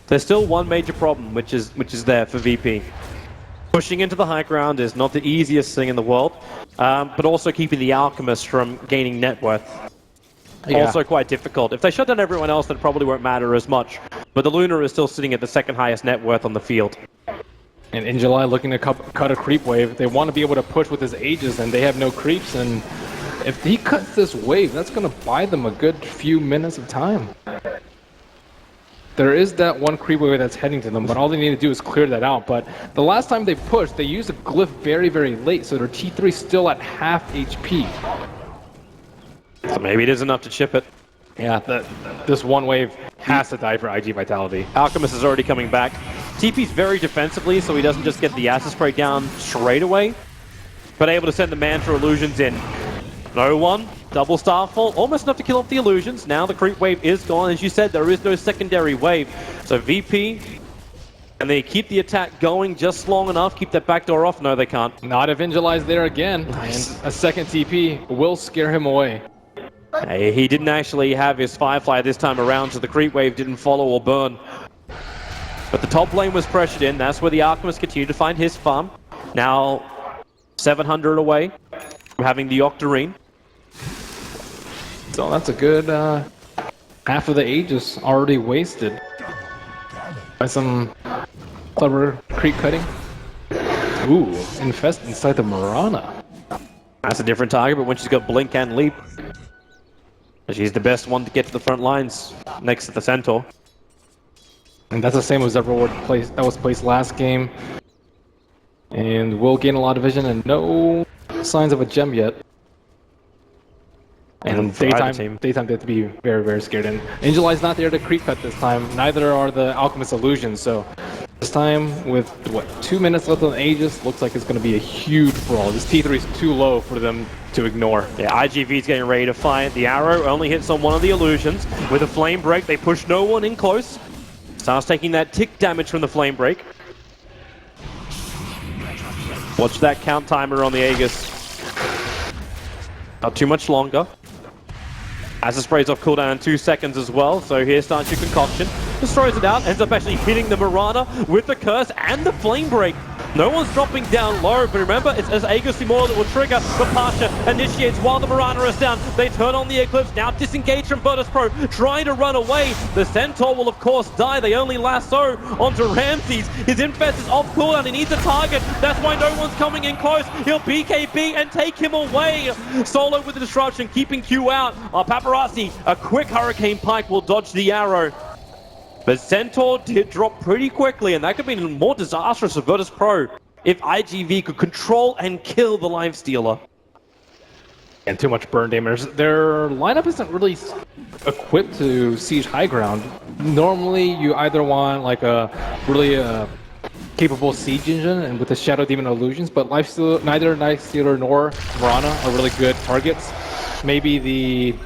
There's still one major problem, which is there for VP. Pushing into the high ground is not the easiest thing in the world, but also keeping the Alchemist from gaining net worth. Yeah. Also quite difficult. If they shut down everyone else, that probably won't matter as much. But the Luna is still sitting at the second highest net worth on the field. And in July, looking to cut a creep wave, they want to be able to push with his Aegis, and they have no creeps. And if he cuts this wave, that's going to buy them a good few minutes of time. There is that one creep wave that's heading to them, but all they need to do is clear that out. But the last time they pushed, they used a glyph very, very late, so their T3 is still at half HP. So maybe it is enough to chip it. Yeah, this one wave has to die for IG.Vitality. Alchemist is already coming back. TP's very defensively, so he doesn't just get the Acid Spray down straight away, but able to send the Mantra Illusions in. No one. Double Starfall, almost enough to kill off the illusions. Now the creep wave is gone. As you said, there is no secondary wave. So VP, and they keep the attack going just long enough, keep that back door off. No, they can't. Not if Angeli's there again. Nice. And a second TP will scare him away. Hey, he didn't actually have his Firefly this time around, so the creep wave didn't follow or burn. But the top lane was pressured in. That's where the Alchemist continued to find his farm. Now 700 away from having the Octarine. So that's a good half of the Aegis already wasted by some clever creep cutting. Ooh, Infest inside the Mirana. That's a different target, but when she's got Blink and Leap, she's the best one to get to the front lines next to the Centaur. And that's the same Observer Ward that was placed last game. And will gain a lot of vision and no signs of a gem yet. And daytime they have to be very, very scared. And Angeli's not there to creep cut this time. Neither are the Alchemist Illusions. So this time, with what, 2 minutes left on the Aegis, looks like it's going to be a huge brawl. This T3 is too low for them to ignore. Yeah, IGV's getting ready to fight. The arrow only hits on one of the illusions. With a flame break, they push no one in close. Starts taking that tick damage from the flame break. Watch that count timer on the Aegis. Not too much longer. Acid sprays off cooldown in 2 seconds as well, so here starts your concoction. Just throws it out, ends up actually hitting the Mirana with the curse and the flame break. No one's dropping down low, but remember, it's Aegis Immortal that will trigger. The Pasha initiates while the Mirana is down. They turn on the Eclipse, now disengage from Virtus Pro, trying to run away. The Centaur will of course die. They only lasso onto Ramses. His Infest is off cooldown, he needs a target. That's why no one's coming in close. He'll BKB and take him away. Solo with the disruption, keeping Q out. Paparazzi, a quick Hurricane Pike will dodge the arrow. But Centaur did drop pretty quickly, and that could be more disastrous for Virtus Pro if IGV could control and kill the Lifestealer. And too much burn damage. Their lineup isn't really equipped to siege high ground. Normally, you either want like a really capable siege engine and with the Shadow Demon Illusions, but neither Lifestealer nor Mirana are really good targets. Maybe the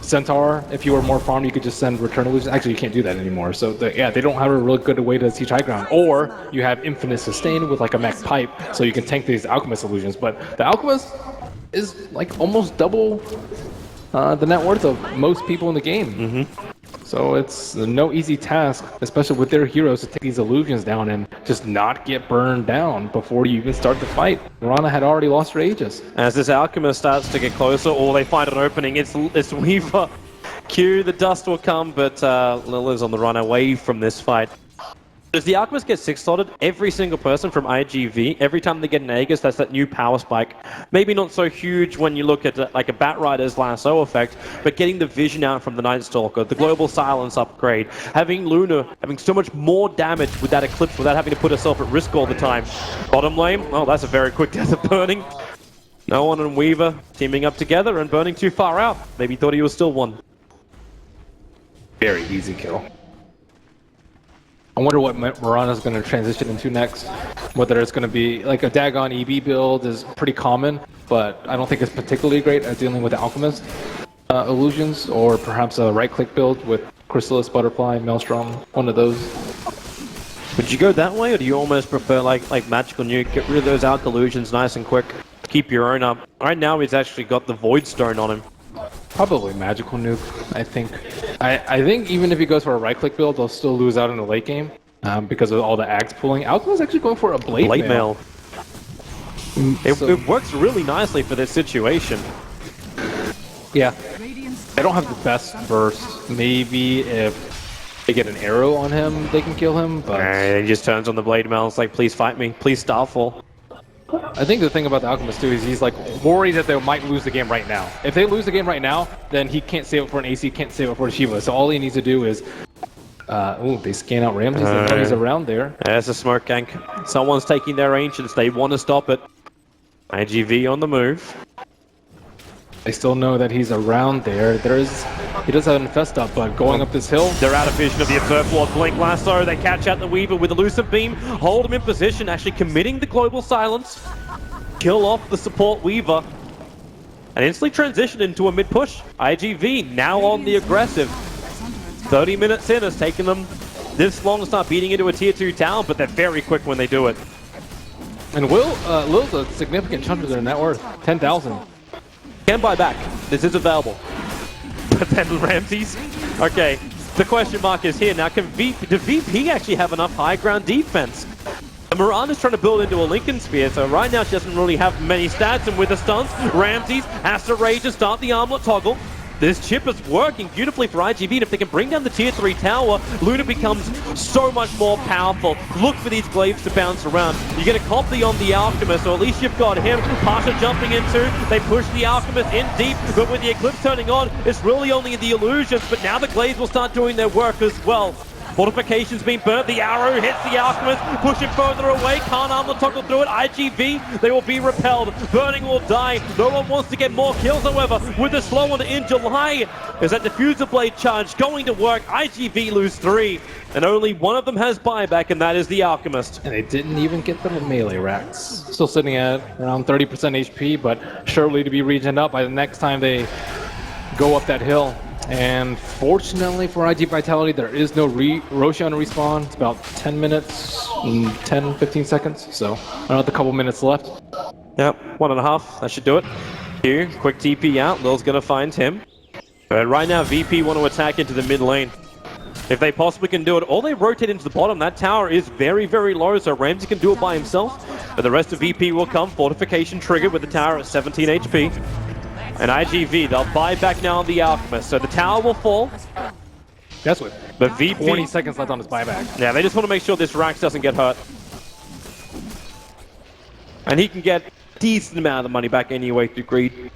Centaur, if you were more farmed, you could just send Return Illusions. Actually, you can't do that anymore. So, they don't have a really good way to siege high ground. Or you have Infinite Sustain with like a mech pipe, so you can tank these Alchemist Illusions. But the Alchemist is like almost double the net worth of most people in the game. So it's no easy task, especially with their heroes, to take these illusions down and just not get burned down before you even start the fight. Mirana had already lost her Aegis. As this Alchemist starts to get closer, or they find an opening, it's Weaver. Q, the dust will come, but Lil is on the run away from this fight. As the Alchemist gets 6-slotted, every single person from IGV, every time they get an Aegis, that's that new power spike. Maybe not so huge when you look at like a Batrider's lasso effect, but getting the vision out from the Night Stalker, the global silence upgrade, having Luna having so much more damage with that Eclipse without having to put herself at risk all the time. Bottom lane, oh, that's a very quick death of Burning. No one and Weaver teaming up together and Burning too far out. Maybe thought he was still one. Very easy kill. I wonder what Mirana's going to transition into next. Whether it's going to be like a Dagon EB build is pretty common, but I don't think it's particularly great at dealing with Alchemist illusions, or perhaps a right-click build with Chrysalis, Butterfly, Maelstrom, one of those. Would you go that way, or do you almost prefer like Magical Nuke, get rid of those Alch illusions nice and quick, keep your own up? Right now he's actually got the Void Stone on him. Probably Magical Nuke, I think. I think even if he goes for a right-click build, they'll still lose out in the late game because of all the axe pulling. Alchemist actually going for a Blade Mail. It works really nicely for this situation. Yeah. They don't have the best burst. Maybe if they get an arrow on him, they can kill him, but... he just turns on the Blade Mail. It's like, please fight me. Please Starfall. I think the thing about the Alchemist too is he's like worried that they might lose the game right now. If they lose the game right now, then he can't save it for an AC, can't save it for a Shiva. So all he needs to do is, they scan out Ramses and he's around there. There's a smoke gank. Someone's taking their Ancients. They want to stop it. IGV on the move. They still know that he's around there. He does have an Infest up, but going up this hill... They're out of vision of the Observe Ward. Blink Lasso, they catch out the Weaver with Elusive Beam, hold him in position, actually committing the Global Silence, kill off the support Weaver, and instantly transition into a mid-push. IGV now on the aggressive. 30 minutes in has taken them this long to start beating into a tier 2 tower, but they're very quick when they do it. And Lil's a significant chunk of their net worth, 10,000. Can buy back. This is available. But then Ramses. Okay, the question mark is here now. Does VP actually have enough high ground defense? Mirana's trying to build into a Lincoln Spear, so right now she doesn't really have many stats, and with the stuns, Ramses has to rage and start the armlet toggle. This chip is working beautifully for IGV, and if they can bring down the tier 3 tower, Luna becomes so much more powerful. Look for these glaives to bounce around. You get a copy on the Alchemist, or at least you've got him. Pasha jumping into, they push the Alchemist in deep, but with the Eclipse turning on, it's really only the illusions, but now the glaives will start doing their work as well. Fortification's been burnt, the arrow hits the Alchemist, pushing further away, can't armor toggle through it. IGV, they will be repelled, Burning will die. No one wants to get more kills, however, with the slow one in July. Is that Diffuser Blade charge going to work? IGV lose 3, and only one of them has buyback, and that is the Alchemist. And they didn't even get the melee racks. Still sitting at around 30% HP, but surely to be regened up by the next time they go up that hill. And fortunately for IG.Vitality, there is no Roshan respawn. It's about 10 minutes, 10-15 seconds. So another couple minutes left. Yep, 1.5. That should do it. Here, quick TP out. Lil's gonna find him. But right now, VP want to attack into the mid lane. If they possibly can do it, or they rotate into the bottom. That tower is very, very low, so Ramsey can do it by himself. But the rest of VP will come. Fortification triggered with the tower at 17 HP. And IGV, they'll buy back now on the Alchemist, so the tower will fall. That's what. But VP... 20 seconds left on his buyback. Yeah, they just want to make sure this Rax doesn't get hurt. And he can get a decent amount of the money back anyway through greed.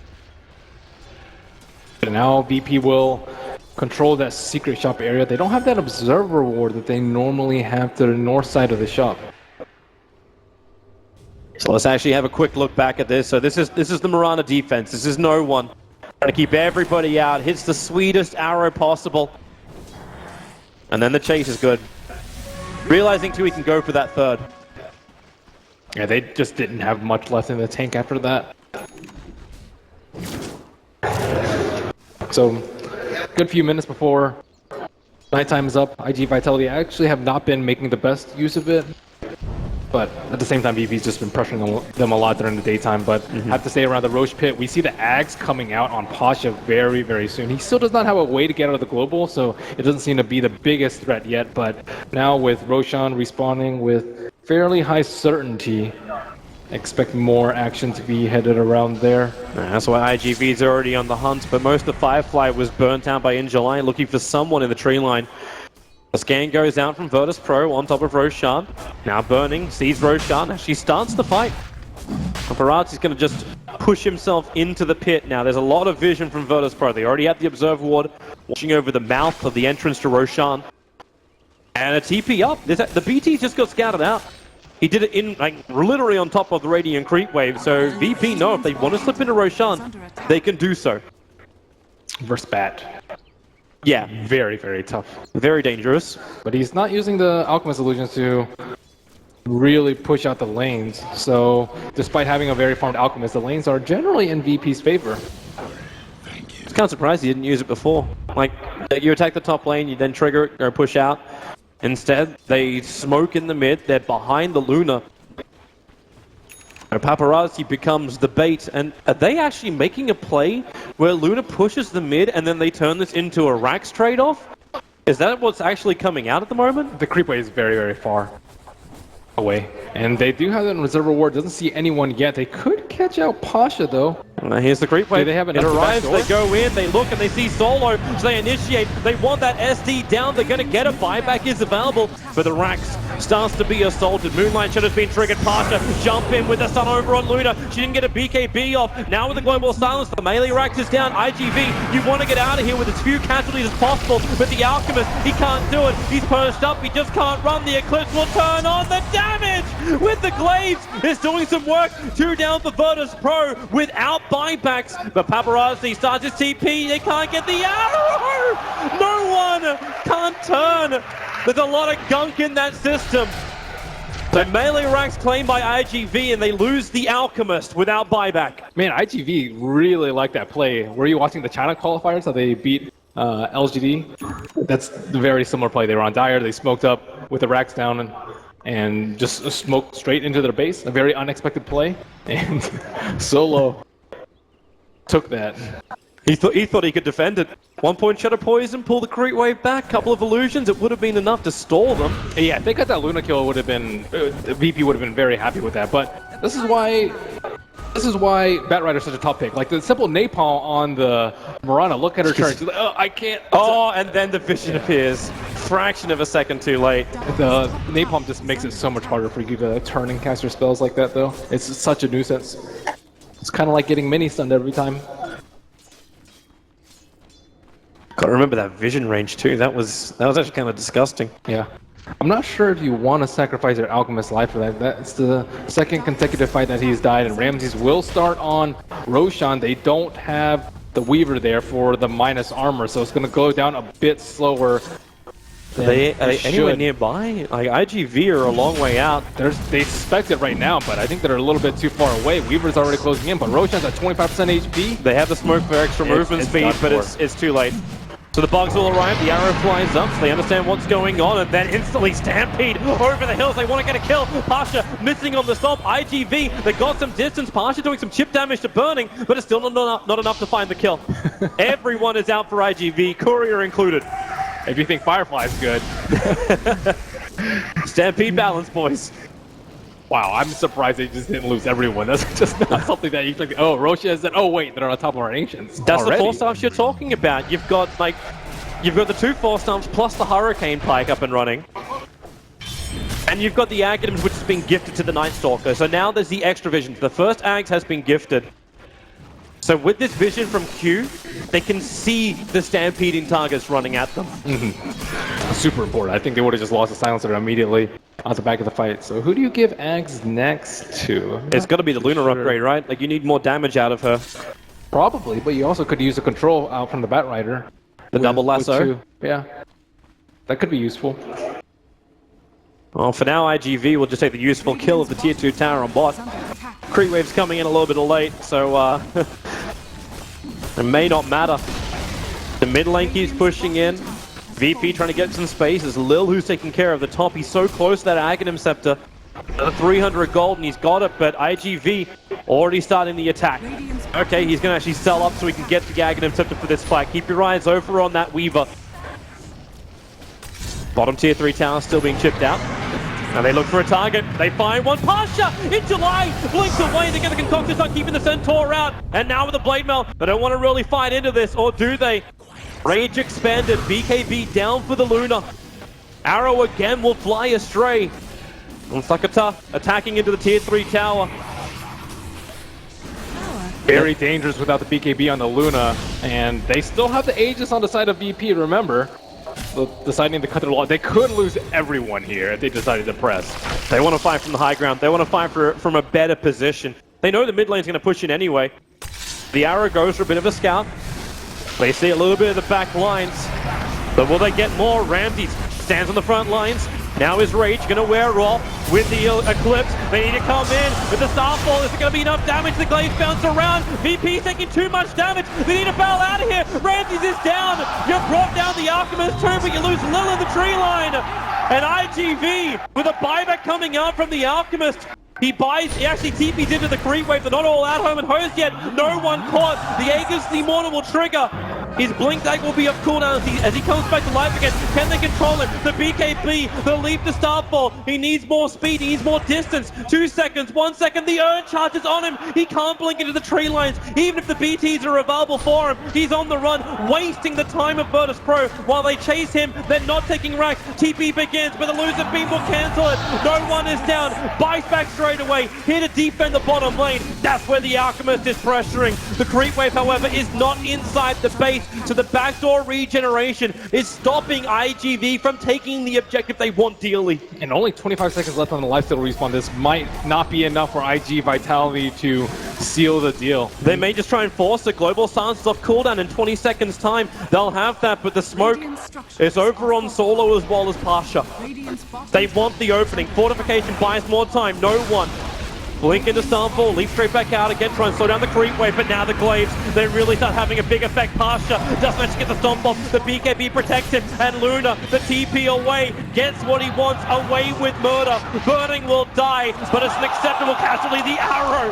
And now VP will control that secret shop area. They don't have that observer ward that they normally have to the north side of the shop. So let's actually have a quick look back at this. So this is the Mirana defense. This is no one. Trying to keep everybody out. Hits the sweetest arrow possible. And then the chase is good. Realizing too he can go for that third. Yeah, they just didn't have much left in the tank after that. So, good few minutes before nighttime is up. IG.Vitality actually have not been making the best use of it. but at the same time, VP's just been pressuring them a lot during the daytime. But have to stay around the Roche pit. We see the Ags coming out on Pasha very, very soon. He still does not have a way to get out of the global, so it doesn't seem to be the biggest threat yet. But now with Roshan respawning with fairly high certainty, expect more action to be headed around there. That's why IGV's already on the hunt, but most of the Firefly was burnt out by Injuly, looking for someone in the tree line. The scan goes out from Virtus Pro on top of Roshan. Now burning, sees Roshan as she starts the fight. Paparazzi's going to just push himself into the pit now. There's a lot of vision from Virtus Pro. They already had the Observer Ward watching over the mouth of the entrance to Roshan. And a TP up. The BT just got scouted out. He did it in, like, literally on top of the Radiant Creep Wave. So VP know if they want to slip into Roshan, they can do so. Versus Bat. Yeah, Very, very tough. very dangerous. But he's not using the Alchemist illusions to really push out the lanes. So despite having a very farmed Alchemist, the lanes are generally in VP's favor. It's kind of surprised he didn't use it before. Like, you attack the top lane, you then trigger it, or push out. Instead, they smoke in the mid, they're behind the Luna. And Paparazzi becomes the bait, and are they actually making a play where Luna pushes the mid and then they turn this into a Rax trade-off? Is that what's actually coming out at the moment? The creep wave is very, very far away. And they do have that in Reserve Reward. Doesn't see anyone yet. They could catch out Pasha, though. Here's the creep wave. Do they have it enough arrives, to they backdoor? go in, they look, and they see Solo, so they initiate. They want that SD down, they're going to get it. Buyback is available, but the Rax starts to be assaulted. Moonlight should have been triggered. Pasha jump in with the stun over on Luna. She didn't get a BKB off. Now with the Global Silence, the melee Rax is down. IGV, you want to get out of here with as few casualties as possible, but the Alchemist, he can't do it. He's perched up, he just can't run. The Eclipse will turn on. The damage with the Glaives is doing some work. 2 down for Virtus Pro without buybacks. But Paparazzi starts his TP. They can't get the arrow. No one can't turn. There's a lot of gunk in that system. The melee ranks claimed by IGV, and they lose the Alchemist without buyback. Man, IGV really liked that play. Were you watching the China qualifiers, how they beat LGD? That's a very similar play. They were on Dire, they smoked up with the racks down and just smoked straight into their base. A very unexpected play. And Solo took that. He thought he could defend it. 1 point Shadow Poison, pull the creep wave back, couple of illusions, it would have been enough to stall them. Yeah, if they got that Luna kill, would have been VP would have been very happy with that. But this is why Batrider's such a top pick. Like the simple napalm on the Muerta. Look at her turn. She's like, oh, I can't. Oh, and then the vision appears. Fraction of a second too late. The napalm just makes it so much harder for you to turn and cast your spells like that, though. It's such a nuisance. It's kind of like getting mini stunned every time. Gotta remember that vision range too. That was actually kind of disgusting. Yeah. I'm not sure if you want to sacrifice your Alchemist life for that. That's the second consecutive fight that he's died, and Ramses will start on Roshan. They don't have the Weaver there for the minus armor, so it's going to go down a bit slower. Are they anywhere nearby? Like, IGV are a long way out. They suspect it right now, but I think they're a little bit too far away. Weaver's already closing in, but Roshan's at 25% HP. They have the smoke for extra movement speed, but it's too late. So the bugs will arrive, the arrow flies up, so they understand what's going on, and then instantly Stampede over the hills. They want to get a kill. Pasha missing on the stop. IGV, they got some distance. Pasha doing some chip damage to Burning, but it's still not enough to find the kill. Everyone is out for IGV, Courier included. If you think Firefly's good. Stampede balance, boys. Wow, I'm surprised they just didn't lose everyone. That's just not something that you think, oh, Roshan said, oh wait, they're on top of our Ancients. That's already. The 4-stars you're talking about. You've got the 2 4-stars plus the Hurricane Pike up and running. And you've got the Aghanim's, which has been gifted to the Night Stalker. So now there's the extra vision. The first Ags has been gifted. So with this vision from Q, they can see the stampeding targets running at them. Super important. I think they would have just lost the silencer immediately on the back of the fight. So who do you give Ags next to? It's got to be the Lunar upgrade, right? Like, you need more damage out of her. Probably, but you also could use the control out from the Batrider. The double lasso? Yeah. That could be useful. Well, for now, IGV will just take the useful kill of the tier 2 tower on bot. Creep wave's coming in a little bit late, so it may not matter. The mid lane keeps pushing in. VP trying to get some space. It's Lil who's taking care of the top. He's so close to that Aghanim Scepter. Another 300 gold and he's got it, but IGV already starting the attack. Okay, he's going to actually sell up so he can get the Aghanim Scepter for this fight. Keep your eyes over on that Weaver. Bottom tier 3 tower still being chipped out. And they look for a target. They find one. Pasha in July blinks away. They get the concoction, start keeping the Centaur out. And now with the Blade Mail, they don't want to really fight into this, or do they? Rage expanded. BKB down for the Luna. Arrow again will fly astray. And Sakata attacking into the tier 3 tower. Very dangerous without the BKB on the Luna, and they still have the Aegis on the side of VP, remember. Deciding to cut it all. They could lose everyone here if they decided to press. They want to fight from the high ground. They want to fight from a better position. They know the mid lane's going to push in anyway. The arrow goes for a bit of a scout. They see a little bit of the back lines. But will they get more? Ramsey stands on the front lines. Now is Rage going to wear off with the Eclipse. They need to come in with the Starfall. Is it going to be enough damage? The Glaive bounce around. VP taking too much damage. They need to bail out of here. Ramses is down. You brought down the Alchemist too, but you lose Lil in the tree line. And IGV with a buyback coming out from the Alchemist. He actually TP'd into the creep wave. They're not all out home and hosed yet. No one caught. The Aegis, the Immortal will trigger. His blink tag will be up cooldown as he comes back to life again. Can they control him? The BKB, the leap to Starfall. He needs more speed, he needs more distance. 2 seconds, 1 second, the urn charges on him. He can't blink into the tree lines. Even if the BTs are available for him, he's on the run, wasting the time of Virtus Pro. While they chase him, they're not taking racks. TP begins, but the loser beam will cancel it. No one is down. Bites back straight away. Here to defend the bottom lane. That's where the Alchemist is pressuring. The creep wave, however, is not inside the base. So the backdoor regeneration is stopping IGV from taking the objective they want dearly. And only 25 seconds left on the lifesteal respawn. This might not be enough for IG.Vitality to seal the deal. They may just try and force the global silence off cooldown in 20 seconds time. They'll have that, but the smoke is over on Solo as well as Pasha. They want the opening. Fortification buys more time. No one. Blink into Starfall, leap straight back out again, try and slow down the creep wave, but now the Glaives, they really start having a big effect. Pasha doesn't manage to get the stomp off, the BKB protects him, and Luna, the TP away, gets what he wants, away with Muerta. Burning will die, but it's an acceptable casualty, the arrow.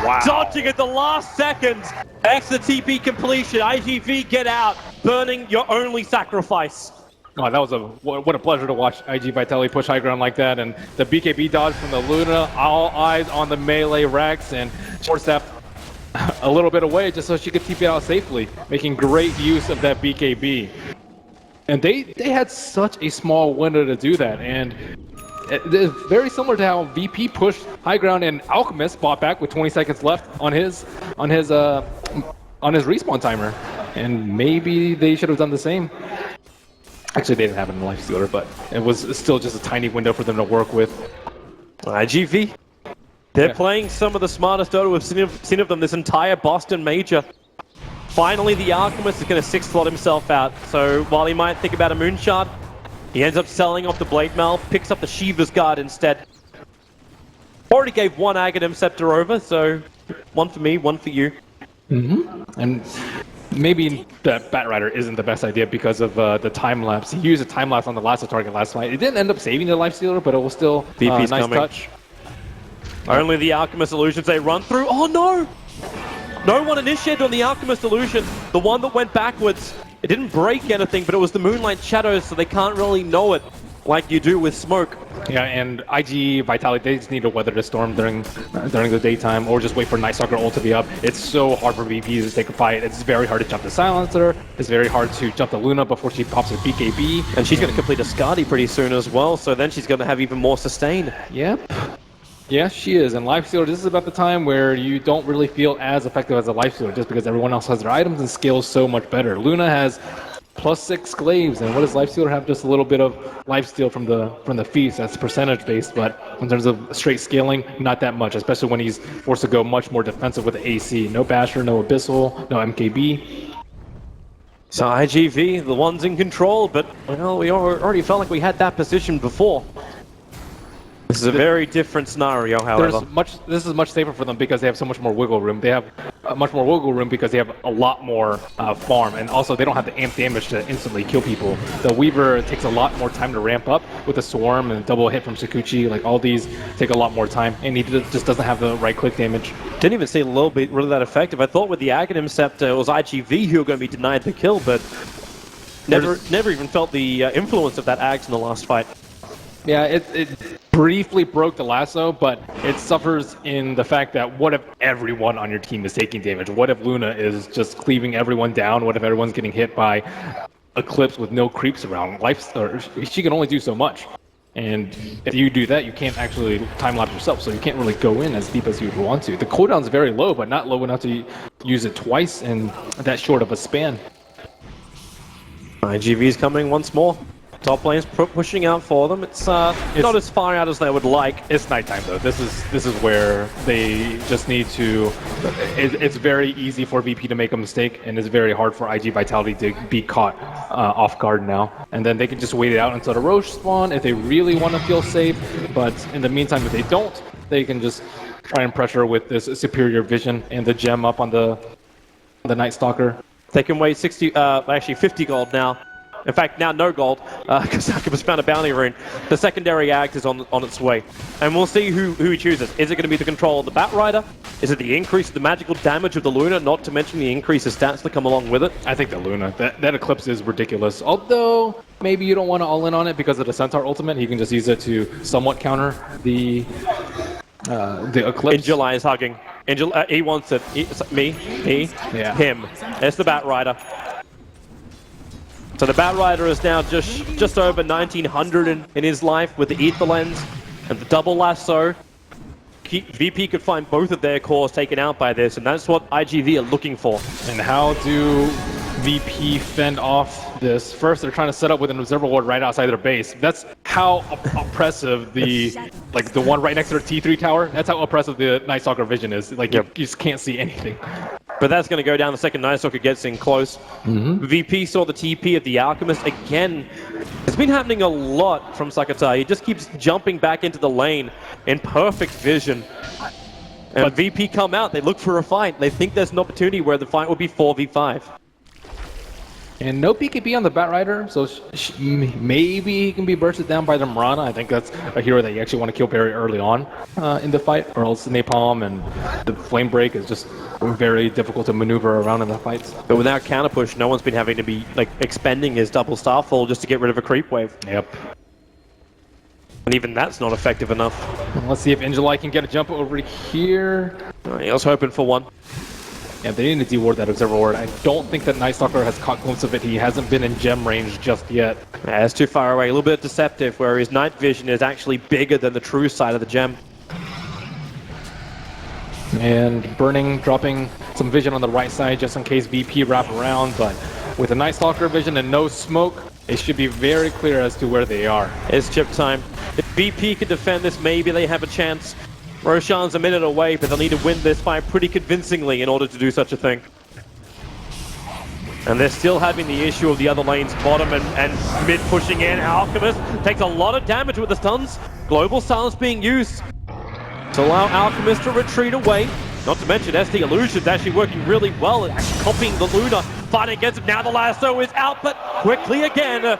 Wow. Dodging at the last second. X the TP completion, IGV get out, Burning your only sacrifice. Oh, that was what a pleasure to watch IG.Vitality push high ground like that, and the BKB dodge from the Luna, all eyes on the melee Rex, and short step a little bit away just so she could TP out safely, making great use of that BKB. And they had such a small window to do that, and it's very similar to how VP pushed high ground and Alchemist bought back with 20 seconds left on his respawn timer, and maybe they should have done the same. Actually, they didn't have it in the life stealer, but it was still just a tiny window for them to work with. IGV, they're playing some of the smartest Dota we've seen of them this entire Boston Major. Finally, the Alchemist is going to 6-slot himself out, so while he might think about a Moonshard, he ends up selling off the Blade Mail, picks up the Shiva's Guard instead. Already gave one Aghanim Scepter over, so one for me, one for you. And maybe the Batrider isn't the best idea because of the time lapse. He used a time lapse on the last target last fight. It didn't end up saving the life stealer, but it was still a nice touch. Only the Alchemist illusions they run through. Oh no! No one initiated on the Alchemist illusion. The one that went backwards. It didn't break anything, but it was the Moonlight Shadows, so they can't really know it like you do with smoke. Yeah, and IG.Vitality, they just need to weather the storm during the daytime, or just wait for Night Stalker ult to be up. It's so hard for VP to take a fight. It's very hard to jump the Silencer. It's very hard to jump the Luna before she pops her BKB. And she's going to complete a Skadi pretty soon as well, so then she's going to have even more sustain. Yep. Yeah, she is. And Lifestealer, this is about the time where you don't really feel as effective as a Lifestealer, just because everyone else has their items and scales so much better. Luna has +6 Glaives, and what does Lifestealer have? Just a little bit of lifesteal from the feast. That's percentage based, but in terms of straight scaling, not that much, especially when he's forced to go much more defensive with the AC. No Basher, no Abyssal, no MKB. So IGV, the ones in control, but well, we already felt like we had that position before. This is a very different scenario, however. This is much safer for them because they have so much more wiggle room. They have much more wiggle room because they have a lot more farm, and also they don't have the amp damage to instantly kill people. The Weaver takes a lot more time to ramp up with the Swarm and double hit from Sakuchi. Like, all these take a lot more time, and he just doesn't have the right click damage. Didn't even see a little bit really that effective. I thought with the Aghanim Scepter it was IG.V who were going to be denied the kill, but never even felt the influence of that Ags in the last fight. Yeah, it briefly broke the lasso, but it suffers in the fact that what if everyone on your team is taking damage? What if Luna is just cleaving everyone down? What if everyone's getting hit by Eclipse with no creeps around? She can only do so much. And if you do that, you can't actually time-lapse yourself, so you can't really go in as deep as you would want to. The cooldown's very low, but not low enough to use it twice in that short of a span. IGV is coming once more. Top lane's pushing out for them. It's not as far out as they would like. It's nighttime though. This is where they just need to. It's very easy for VP to make a mistake, and it's very hard for IG.Vitality to be caught off guard now. And then they can just wait it out until the Roche spawn if they really want to feel safe. But in the meantime, if they don't, they can just try and pressure with this superior vision and the gem up on the Night Stalker. They can wait 50 gold now. In fact, now no gold, because Alchemist found a bounty rune. The secondary act is on its way. And we'll see who he chooses. Is it going to be the control of the Bat Rider? Is it the increase of the magical damage of the Luna, not to mention the increase of stats that come along with it? I think the Luna. That Eclipse is ridiculous. Although, maybe you don't want to all-in on it because of the Centaur ultimate. He can just use it to somewhat counter the Eclipse. Angela is hugging. He wants it. Him. There's the Bat Rider. So the Bat Rider is now just over 1900 in his life with the Ether Lens and the double lasso. VP could find both of their cores taken out by this, and that's what IGV are looking for. And how do VP fend off this? First, they're trying to set up with an observer ward right outside their base. That's how oppressive the one right next to their T3 tower. That's how oppressive the Night Stalker vision is. Like, you just can't see anything. But that's going to go down the second Night Stalker gets in close. VP saw the TP of the Alchemist again. It's been happening a lot from Sakata. He just keeps jumping back into the lane in perfect vision. And but VP come out, they look for a fight. They think there's an opportunity where the fight will be 4v5. And no PKP on the Bat Rider, so maybe he can be bursted down by the Muerta. I think that's a hero that you actually want to kill very early on in the fight, or else Napalm and the Flame Break is just very difficult to maneuver around in the fights. But without counter push, no one's been having to be expending his double Starfall just to get rid of a creep wave. Yep. And even that's not effective enough. Let's see if Angelai can get a jump over here. He was hoping for one. Yeah, they need to deward that observer ward. I don't think that Night Stalker has caught glimpse of it. He hasn't been in gem range just yet. Yeah, it's too far away. A little bit deceptive, where his night vision is actually bigger than the true side of the gem. And Burning, dropping some vision on the right side just in case VP wrap around. But with the Night Stalker vision and no smoke, it should be very clear as to where they are. It's chip time. If VP can defend this, maybe they have a chance. Roshan's a minute away, but they'll need to win this fight pretty convincingly in order to do such a thing. And they're still having the issue of the other lane's bottom and mid pushing in. Alchemist takes a lot of damage with the stuns. Global Silence being used to allow Alchemist to retreat away. Not to mention SD Illusion's actually working really well at actually copying the Luna. Fighting against him. Now the lasso is out, but quickly again.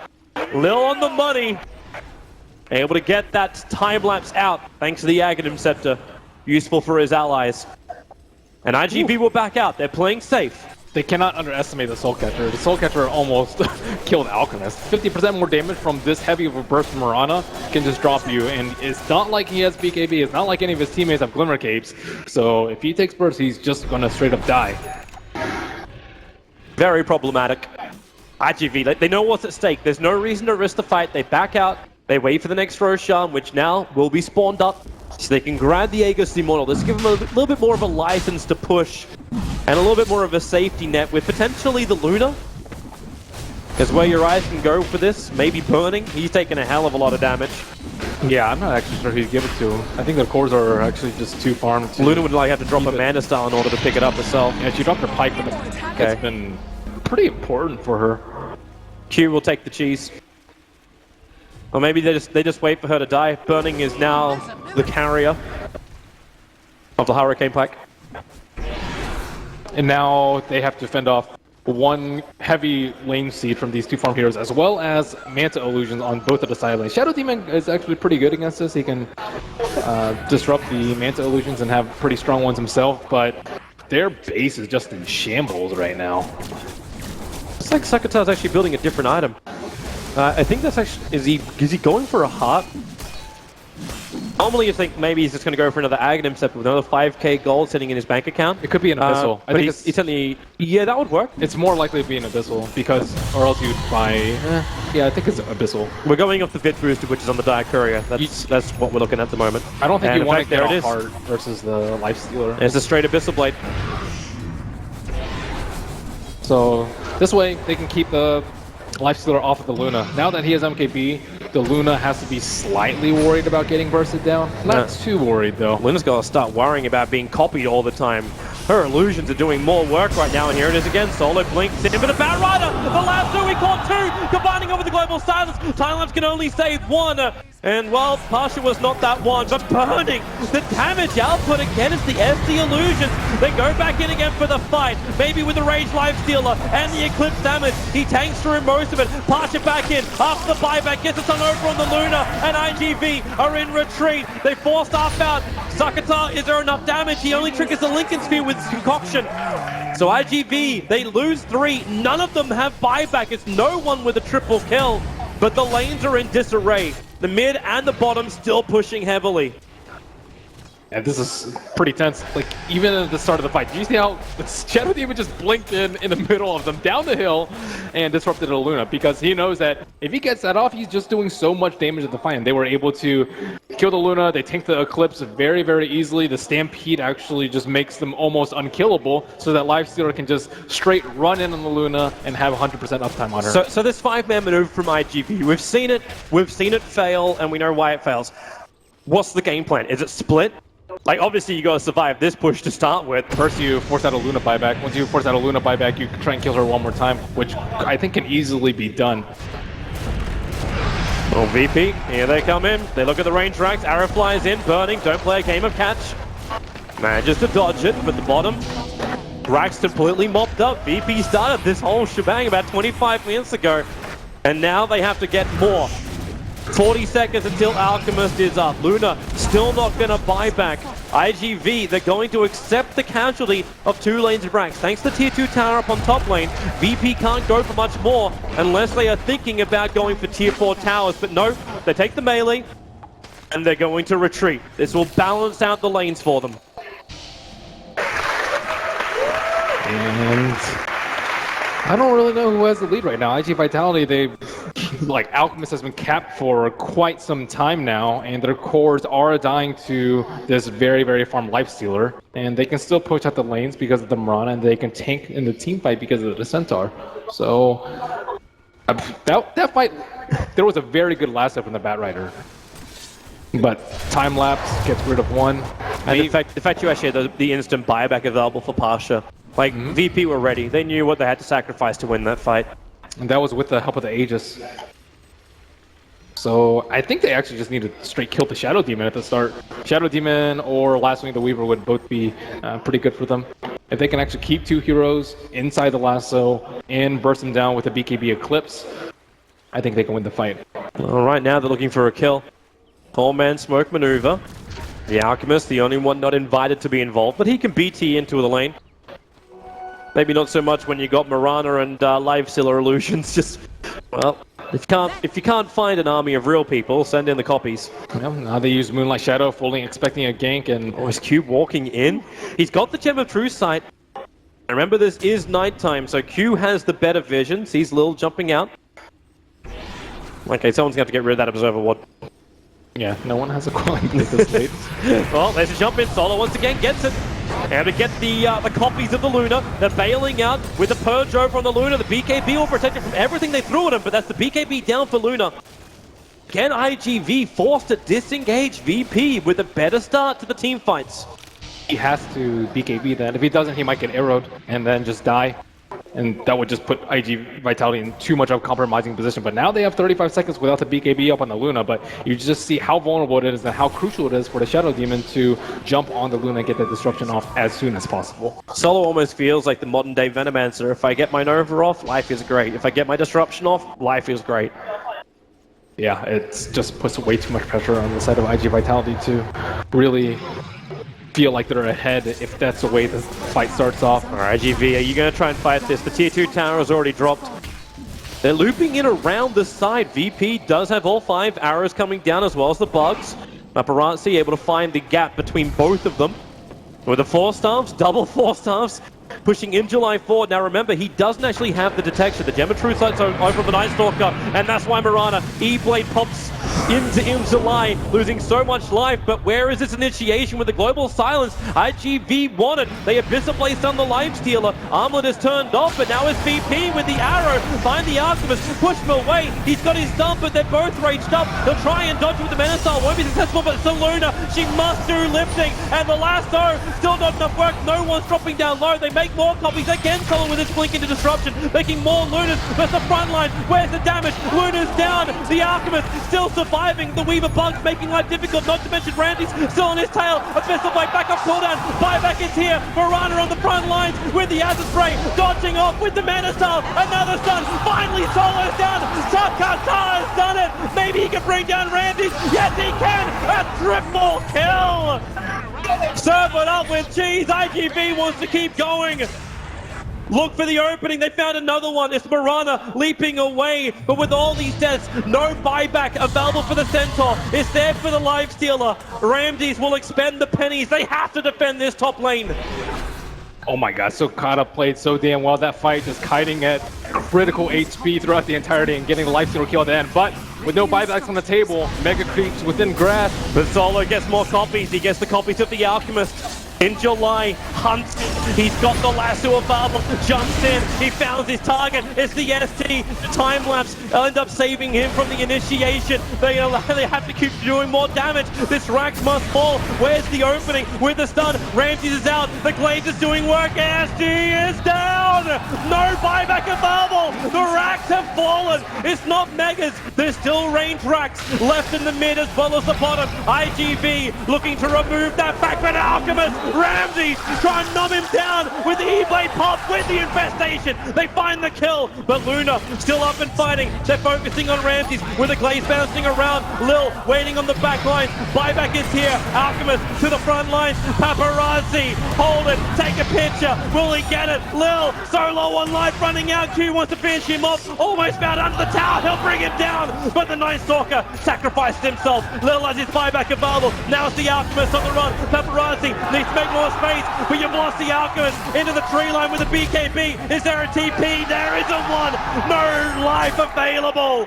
Lil on the money. Able to get that time-lapse out thanks to the Aghanim Scepter. Useful for his allies. And IGV will back out. They're playing safe. They cannot underestimate the Soul Catcher. The Soul Catcher almost killed Alchemist. 50% more damage from this heavy of a burst from Muerta can just drop you. And it's not like he has BKB. It's not like any of his teammates have Glimmer Capes. So if he takes burst, he's just going to straight up die. Very problematic. IGV, they know what's at stake. There's no reason to risk the fight. They back out. They wait for the next Roshan, which now will be spawned up, so they can grab the Aegis Immortal. Let's give them a little bit more of a license to push, and a little bit more of a safety net with potentially the Luna. Because where your eyes can go for this, maybe Burning, he's taking a hell of a lot of damage. Yeah, I'm not actually sure who he'd give it to. I think the cores are actually just too farmed. Luna would have to drop a Mana Style in order to pick it up herself. Yeah, she dropped her Pike, but it's been pretty important for her. Q will take the cheese. Or maybe they just wait for her to die. Burning is now the carrier of the Hurricane Pike. And now they have to fend off one heavy lane seed from these two farm heroes, as well as Manta Illusions on both of the side lanes. Shadow Demon is actually pretty good against this. He can disrupt the Manta Illusions and have pretty strong ones himself, but their base is just in shambles right now. It's like Sakata's actually building a different item. I think that's actually... Is he going for a heart? Normally you think maybe he's just going to go for another Aghanim Scepter with another 5k gold sitting in his bank account. It could be an Abyssal. I but think he's certainly... Yeah, that would work. It's more likely to be an Abyssal, because... Or else you'd buy... yeah, I think it's Abyssal. We're going off the Vit Booster, which is on the Dire Courier. That's what we're looking at the moment. I don't think you want to get there a heart versus the Lifestealer. It's a straight Abyssal Blade. So, this way, they can keep the Lifestealer off of the Luna. Now that he has MKB, the Luna has to be slightly worried about getting bursted down. Not too worried, though. Luna's got to start worrying about being copied all the time. Her illusions are doing more work right now, and here it is again. Solo blinks in, but a Bat Rider! The lasso, he caught two! Combining over the global silence, Time-Lapse can only save one. And well, Pasha was not that one, but burning the damage output against the SD Illusions. They go back in again for the fight, maybe with the Rage Lifestealer and the Eclipse damage. He tanks through most of it. Pasha back in, after the buyback, gets it on over on the Luna, and IGV are in retreat. They force off out. Sakata, is there enough damage? He only triggers the Lincoln Sphere with Concoction. So IGV, they lose 3. None of them have buyback. It's no one with a triple kill, but the lanes are in disarray. The mid and the bottom still pushing heavily. And this is pretty tense. Like, even at the start of the fight, do you see how Shadow Demon just blinked in the middle of them, down the hill, and disrupted the Luna? Because he knows that if he gets that off, he's just doing so much damage at the fight. And they were able to kill the Luna. They tank the Eclipse very, very easily. The Stampede actually just makes them almost unkillable, so that Lifestealer can just straight run in on the Luna and have 100% uptime on her. So this 5-man maneuver from IGV, we've seen it fail, and we know why it fails. What's the game plan? Is it split? Like, obviously you gotta survive this push to start with. First you force out a Luna buyback. Once you force out a Luna buyback, you try and kill her one more time, which I think can easily be done. Oh, VP, here they come in. They look at the range racks. Arrow flies in, burning. Don't play a game of catch. Manages to dodge it, but the bottom. Racks completely mopped up. VP started this whole shebang about 25 minutes ago. And now they have to get more. 40 seconds until Alchemist is up. Luna still not going to buy back. IGV, they're going to accept the casualty of 2 lanes of Brax. Thanks to tier 2 tower up on top lane, VP can't go for much more unless they are thinking about going for tier 4 towers. But no, they take the melee and they're going to retreat. This will balance out the lanes for them. And I don't really know who has the lead right now. IG.Vitality, like, Alchemist has been capped for quite some time now, and their cores are dying to this very, very farm Lifestealer. And they can still push out the lanes because of the Mirana, and they can tank in the team fight because of the Centaur. So, that fight, there was a very good last up in the Bat Rider. But Time-Lapse gets rid of one. And the fact you actually had the instant buyback available for Pasha. Like, VP were ready. They knew what they had to sacrifice to win that fight. And that was with the help of the Aegis. So I think they actually just need to straight kill the Shadow Demon at the start. Shadow Demon or Last Wing of the Weaver would both be pretty good for them. If they can actually keep 2 heroes inside the lasso and burst them down with a BKB Eclipse, I think they can win the fight. Well, right now they're looking for a kill. 4-man smoke maneuver. The Alchemist, the only one not invited to be involved, but he can BT into the lane. Maybe not so much when you got Mirana and Lifestealer illusions. Just, well, if you can't find an army of real people, send in the copies. Well, now they use Moonlight Shadow, fully expecting a gank, and is Q walking in? He's got the Gem of True Sight. Remember, this is nighttime, so Q has the better vision. Sees Lil jumping out. Okay, someone's going to have to get rid of that Observer Ward. Yeah, no one has a quality plate this late. Well, there's a jump in. Solo once again gets it. Able to get the copies of the Luna. They're bailing out with the Purge over on the Luna. The BKB will protect it from everything they threw at him, but that's the BKB down for Luna. Can IGV force to disengage VP with a better start to the team fights? He has to BKB that. If he doesn't, he might get arrowed and then just die. and that would just put IG.Vitality in too much of a compromising position. But now they have 35 seconds without the BKB up on the Luna, but you just see how vulnerable it is and how crucial it is for the Shadow Demon to jump on the Luna and get that disruption off as soon as possible. Solo almost feels like the modern day Venomancer. If I get my Nova off, life is great. If I get my disruption off, life is great. Yeah, it just puts way too much pressure on the side of IG.Vitality to really feel like they're ahead if that's the way the fight starts off. Alright, IGV, are you going to try and fight this? The tier 2 tower has already dropped. They're looping in around the side. VP does have all 5 arrows coming down as well as the bugs. Paparazzi able to find the gap between both of them. With the 4 staffs, double 4 staffs, pushing in July forward. Now remember, he doesn't actually have the detection. The Gem of Truth Sight's over the Night Stalker, and that's why Muerta E-Blade pops into July, losing so much life. But where is this initiation with the global silence? IGV wanted. They Abyssal placed on the Life Stealer. Armlet is turned off, but now it's VP with the arrow. Find the Alchemist, push him away. He's got his stump, but they're both raged up. He'll try and dodge with the Menacel. Won't be successful, but it's Luna. She must do lifting, and the lasso still not enough work. No one's dropping down low. They make more copies. Again, Solo with his blink into disruption, making more Lunas. But the front line, where's the damage? Luna's down. The Alchemist still surviving. The Weaver bugs making life difficult, not to mention Randy's still on his tail. Abyssal Blade back up cooldown. Buyback is here. Muerta on the front lines with the Acid Spray, dodging off with the Mana Style. Another stun. Finally, Solo's down. Sakata has done it. Maybe he can bring down Randy's. Yes, he can. A triple kill. Serve it up with cheese. IGV wants to keep going. Look for the opening. They found another one. It's Muerta leaping away. But with all these deaths, no buyback available for the Centaur. It's there for the Life Stealer. Ramses will expend the pennies. They have to defend this top lane. Oh my god, so Kata played so damn well that fight, just kiting at critical HP throughout the entirety and getting the Life Stealer kill at the end. But with no buybacks on the table, Mega creeps within grasp. But Solo gets more copies. He gets the copies of the Alchemist. In July, hunts. He's got the lasso available. Jumps in. He found his target. It's the ST. Time lapse. They'll end up saving him from the initiation. They have to keep doing more damage. This Rax must fall. Where's the opening? With the stun. Ramses is out. The Glaze is doing work. ST is down. No buyback available. The Rax have fallen. It's not Megas. There's still range Rax left in the mid as well as the bottom. IGV looking to remove that back, but Alchemist. Ramsey trying to numb him down with the E-Blade pop with the infestation. They find the kill, but Luna still up and fighting. They're focusing on Ramses with the Glaze bouncing around. Lil waiting on the back lines. Buyback is here. Alchemist to the front lines. Paparazzi, hold it, take a picture. Will he get it? Lil, Solo on life running out. Q wants to finish him off. Almost found under the tower. He'll bring him down, but the Night Stalker sacrificed himself. Lil has his buyback available. Now it's the Alchemist on the run. Paparazzi needs to make more space, but you've lost the Alchemist into the tree line with a BKB. Is there a TP? There isn't one. No life available.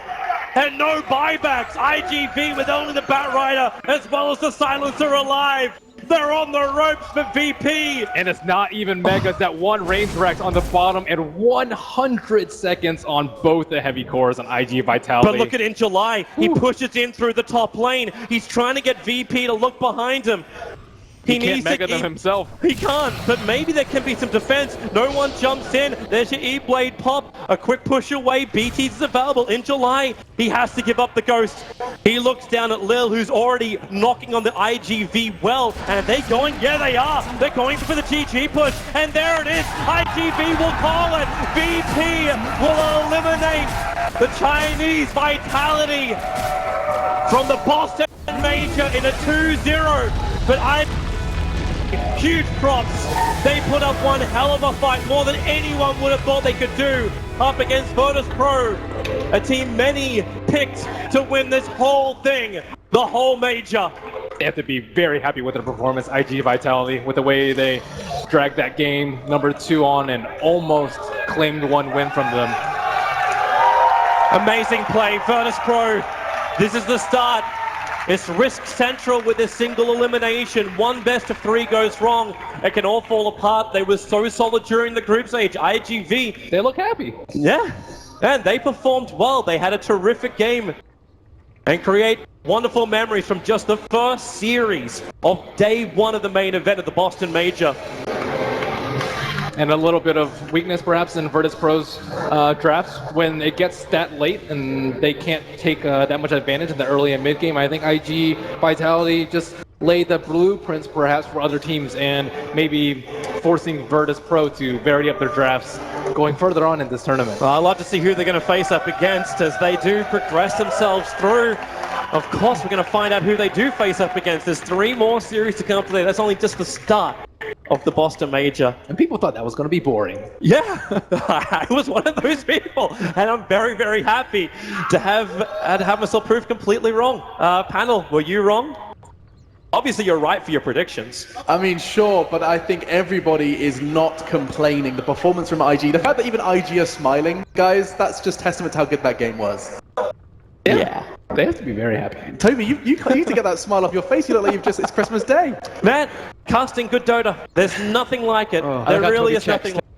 And no buybacks. IGV with only the Batrider as well as the Silencer alive. They're on the ropes for VP. And it's not even Megas. That one range Rex on the bottom and 100 seconds on both the heavy cores on IG.Vitality. But look at in July. He pushes in through the top lane. He's trying to get VP to look behind him. He can't mega them himself. He can't, but maybe there can be some defense. No one jumps in. There's your E-Blade pop. A quick push away. BT's is available. In July, he has to give up the Ghost. He looks down at Lil, who's already knocking on the IGV well. And are they going? Yeah, they are. They're going for the GG push. And there it is. IGV will call it. VP will eliminate the Chinese Vitality from the Boston Major in a 2-0. But huge props. They put up one hell of a fight, more than anyone would have thought they could do up against Virtus Pro, a team many picked to win this whole thing, the whole major. They have to be very happy with their performance, IG.Vitality, with the way they dragged that game number 2 on and almost claimed one win from them. Amazing play, Virtus Pro. This is the start. It's risk central with this single elimination. One best of 3 goes wrong. It can all fall apart. They were so solid during the group stage. IGV. They look happy. Yeah. And they performed well. They had a terrific game. And create wonderful memories from just the first series of day 1 of the main event of the Boston Major. and a little bit of weakness perhaps in Virtus Pro's drafts when it gets that late and they can't take that much advantage in the early and mid game. I think IG.Vitality just laid the blueprints perhaps for other teams and maybe forcing Virtus Pro to vary up their drafts going further on in this tournament. Well, I'd love to see who they're going to face up against as they do progress themselves through. Of course, we're going to find out who they do face up against. There's 3 more series to come today. That's only just the start of the Boston Major. And people thought that was going to be boring. Yeah, I was one of those people, and I'm very, very happy to have myself proved completely wrong. Panel, were you wrong? Obviously, you're right for your predictions. I mean, sure, but I think everybody is not complaining. The performance from IG, the fact that even IG are smiling, guys, that's just testament to how good that game was. Yeah. They have to be very happy. Toby, you need to get that smile off your face. You look like it's Christmas Day. Man, casting good Dota. There's nothing like it. There really is nothing like it.